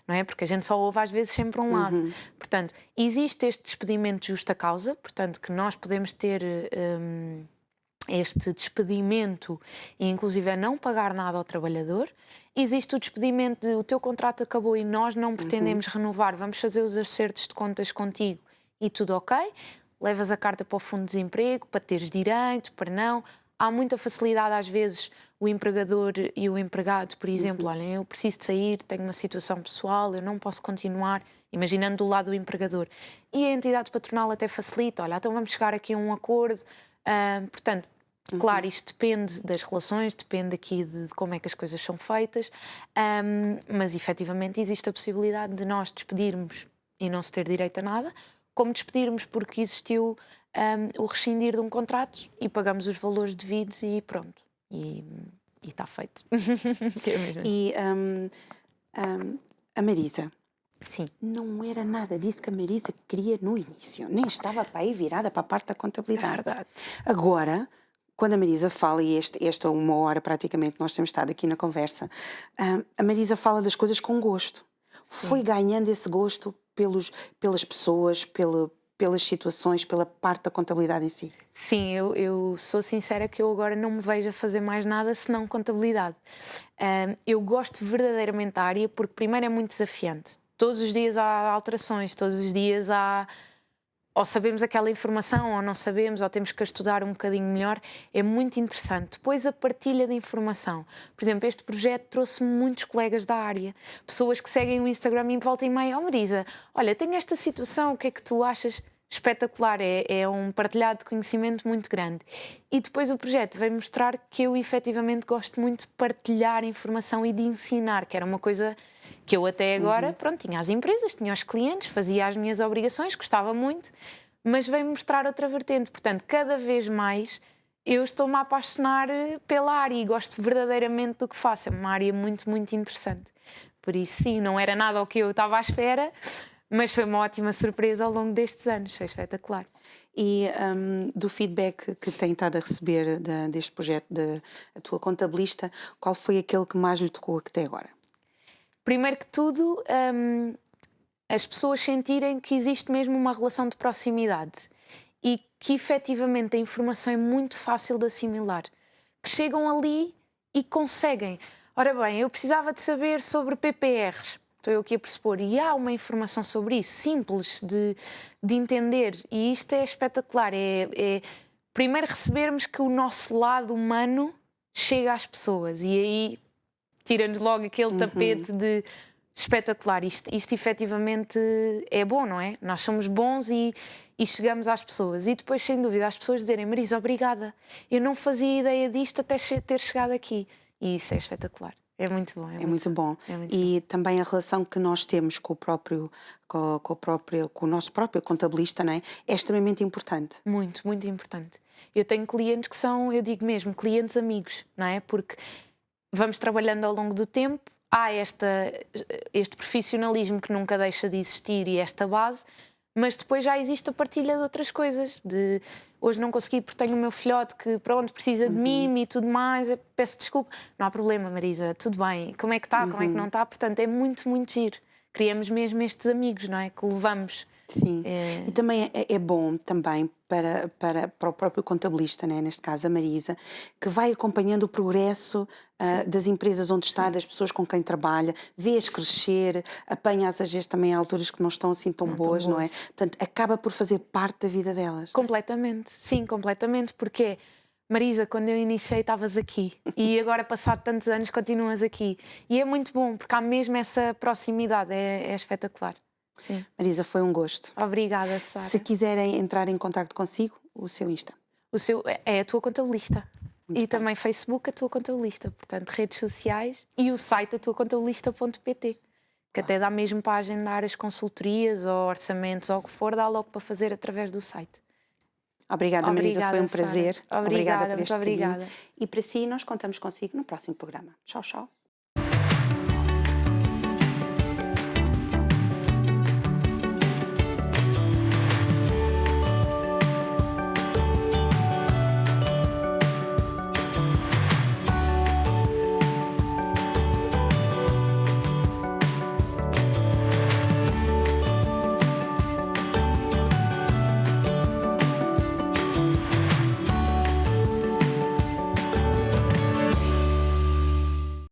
é? Porque a gente só ouve às vezes sempre um lado. Portanto, existe este despedimento de justa causa, portanto, que nós podemos ter este despedimento e inclusive a não pagar nada ao trabalhador. Existe o despedimento de o teu contrato acabou e nós não pretendemos renovar, vamos fazer os acertos de contas contigo e tudo ok. Levas a carta para o fundo de desemprego, para teres direito, para não. Há muita facilidade às vezes o empregador e o empregado, por exemplo, olhem, eu preciso de sair, tenho uma situação pessoal, eu não posso continuar, imaginando do lado do empregador. E a entidade patronal até facilita, olha, então vamos chegar aqui a um acordo. Portanto, claro, isto depende das relações, depende aqui de como é que as coisas são feitas, mas efetivamente existe a possibilidade de nós despedirmos e não se ter direito a nada, como despedirmos porque existiu o rescindir de um contrato e pagamos os valores devidos e pronto. E está feito. Que é mesmo. E a Marisa, Sim. não era nada disso que a Marisa queria no início, nem estava para aí virada para a parte da contabilidade. É verdade. Agora, quando a Marisa fala, e esta 1 hora praticamente nós temos estado aqui na conversa, a Marisa fala das coisas com gosto. Sim. Foi ganhando esse gosto pelas pessoas, pelas situações, pela parte da contabilidade em si. Sim, eu sou sincera que eu agora não me vejo a fazer mais nada senão contabilidade. Eu gosto verdadeiramente da área porque primeiro é muito desafiante. Todos os dias há alterações, todos os dias há... Ou sabemos aquela informação ou não sabemos, ou temos que a estudar um bocadinho melhor. É muito interessante. Depois a partilha de informação. Por exemplo, este projeto trouxe-me muitos colegas da área. Pessoas que seguem o Instagram e volta e meia. Oh Marisa, olha, tenho esta situação, o que é que tu achas? Espetacular, é um partilhado de conhecimento muito grande. E depois o projeto veio mostrar que eu efetivamente gosto muito de partilhar informação e de ensinar, que era uma coisa que eu até agora, pronto, tinha as empresas, tinha os clientes, fazia as minhas obrigações, gostava muito, mas veio mostrar outra vertente. Portanto, cada vez mais eu estou-me a apaixonar pela área e gosto verdadeiramente do que faço. É uma área muito, muito interessante. Por isso, sim, não era nada o que eu estava à espera, mas foi uma ótima surpresa ao longo destes anos, foi espetacular. E do feedback que tem estado a receber deste projeto, a tua contabilista, qual foi aquele que mais lhe tocou até agora? Primeiro que tudo, as pessoas sentirem que existe mesmo uma relação de proximidade e que efetivamente a informação é muito fácil de assimilar. Que chegam ali e conseguem. Ora bem, eu precisava de saber sobre PPRs. Estou eu aqui a pressupor. E há uma informação sobre isso, simples de entender. E isto é espetacular. Primeiro recebermos que o nosso lado humano chega às pessoas. E aí tira-nos logo aquele tapete de espetacular. Isto efetivamente é bom, não é? Nós somos bons e chegamos às pessoas. E depois, sem dúvida, as pessoas dizerem: Marisa, obrigada. Eu não fazia ideia disto até ter chegado aqui. E isso é espetacular. É muito bom. É muito bom. E também a relação que nós temos com o nosso próprio contabilista, não é? É extremamente importante. Muito, muito importante. Eu tenho clientes que são, eu digo mesmo, clientes amigos, não é? Porque vamos trabalhando ao longo do tempo, há este profissionalismo que nunca deixa de existir e esta base, mas depois já existe a partilha de outras coisas, de hoje não consegui porque tenho o meu filhote que pronto, precisa de mim e tudo mais, peço desculpa, não há problema Marisa, tudo bem, como é que está, como é que não está, portanto é muito, muito giro, criamos mesmo estes amigos, não é, que levamos. Sim, e também é bom também para o próprio contabilista, né? Neste caso a Marisa, que vai acompanhando o progresso das empresas onde está, das pessoas com quem trabalha, vê-as crescer, apanha-as às vezes também a alturas que não estão assim tão boas, não é? Portanto, acaba por fazer parte da vida delas. Completamente, sim, completamente, porque Marisa, quando eu iniciei estavas aqui e agora passado tantos anos continuas aqui e é muito bom porque há mesmo essa proximidade, é espetacular. Sim. Marisa, foi um gosto. Obrigada, Sara. Se quiserem entrar em contacto consigo, o seu Insta. O seu é a tua contabilista. Muito e bem. também Facebook, a tua contabilista. Portanto, redes sociais e o site atuacontabilista.pt, que até dá mesmo para agendar as consultorias ou orçamentos ou o que for, dá logo para fazer através do site. Obrigada, Marisa, foi um prazer. Obrigada, por este muito obrigada. E para si, nós contamos consigo no próximo programa. Tchau, tchau.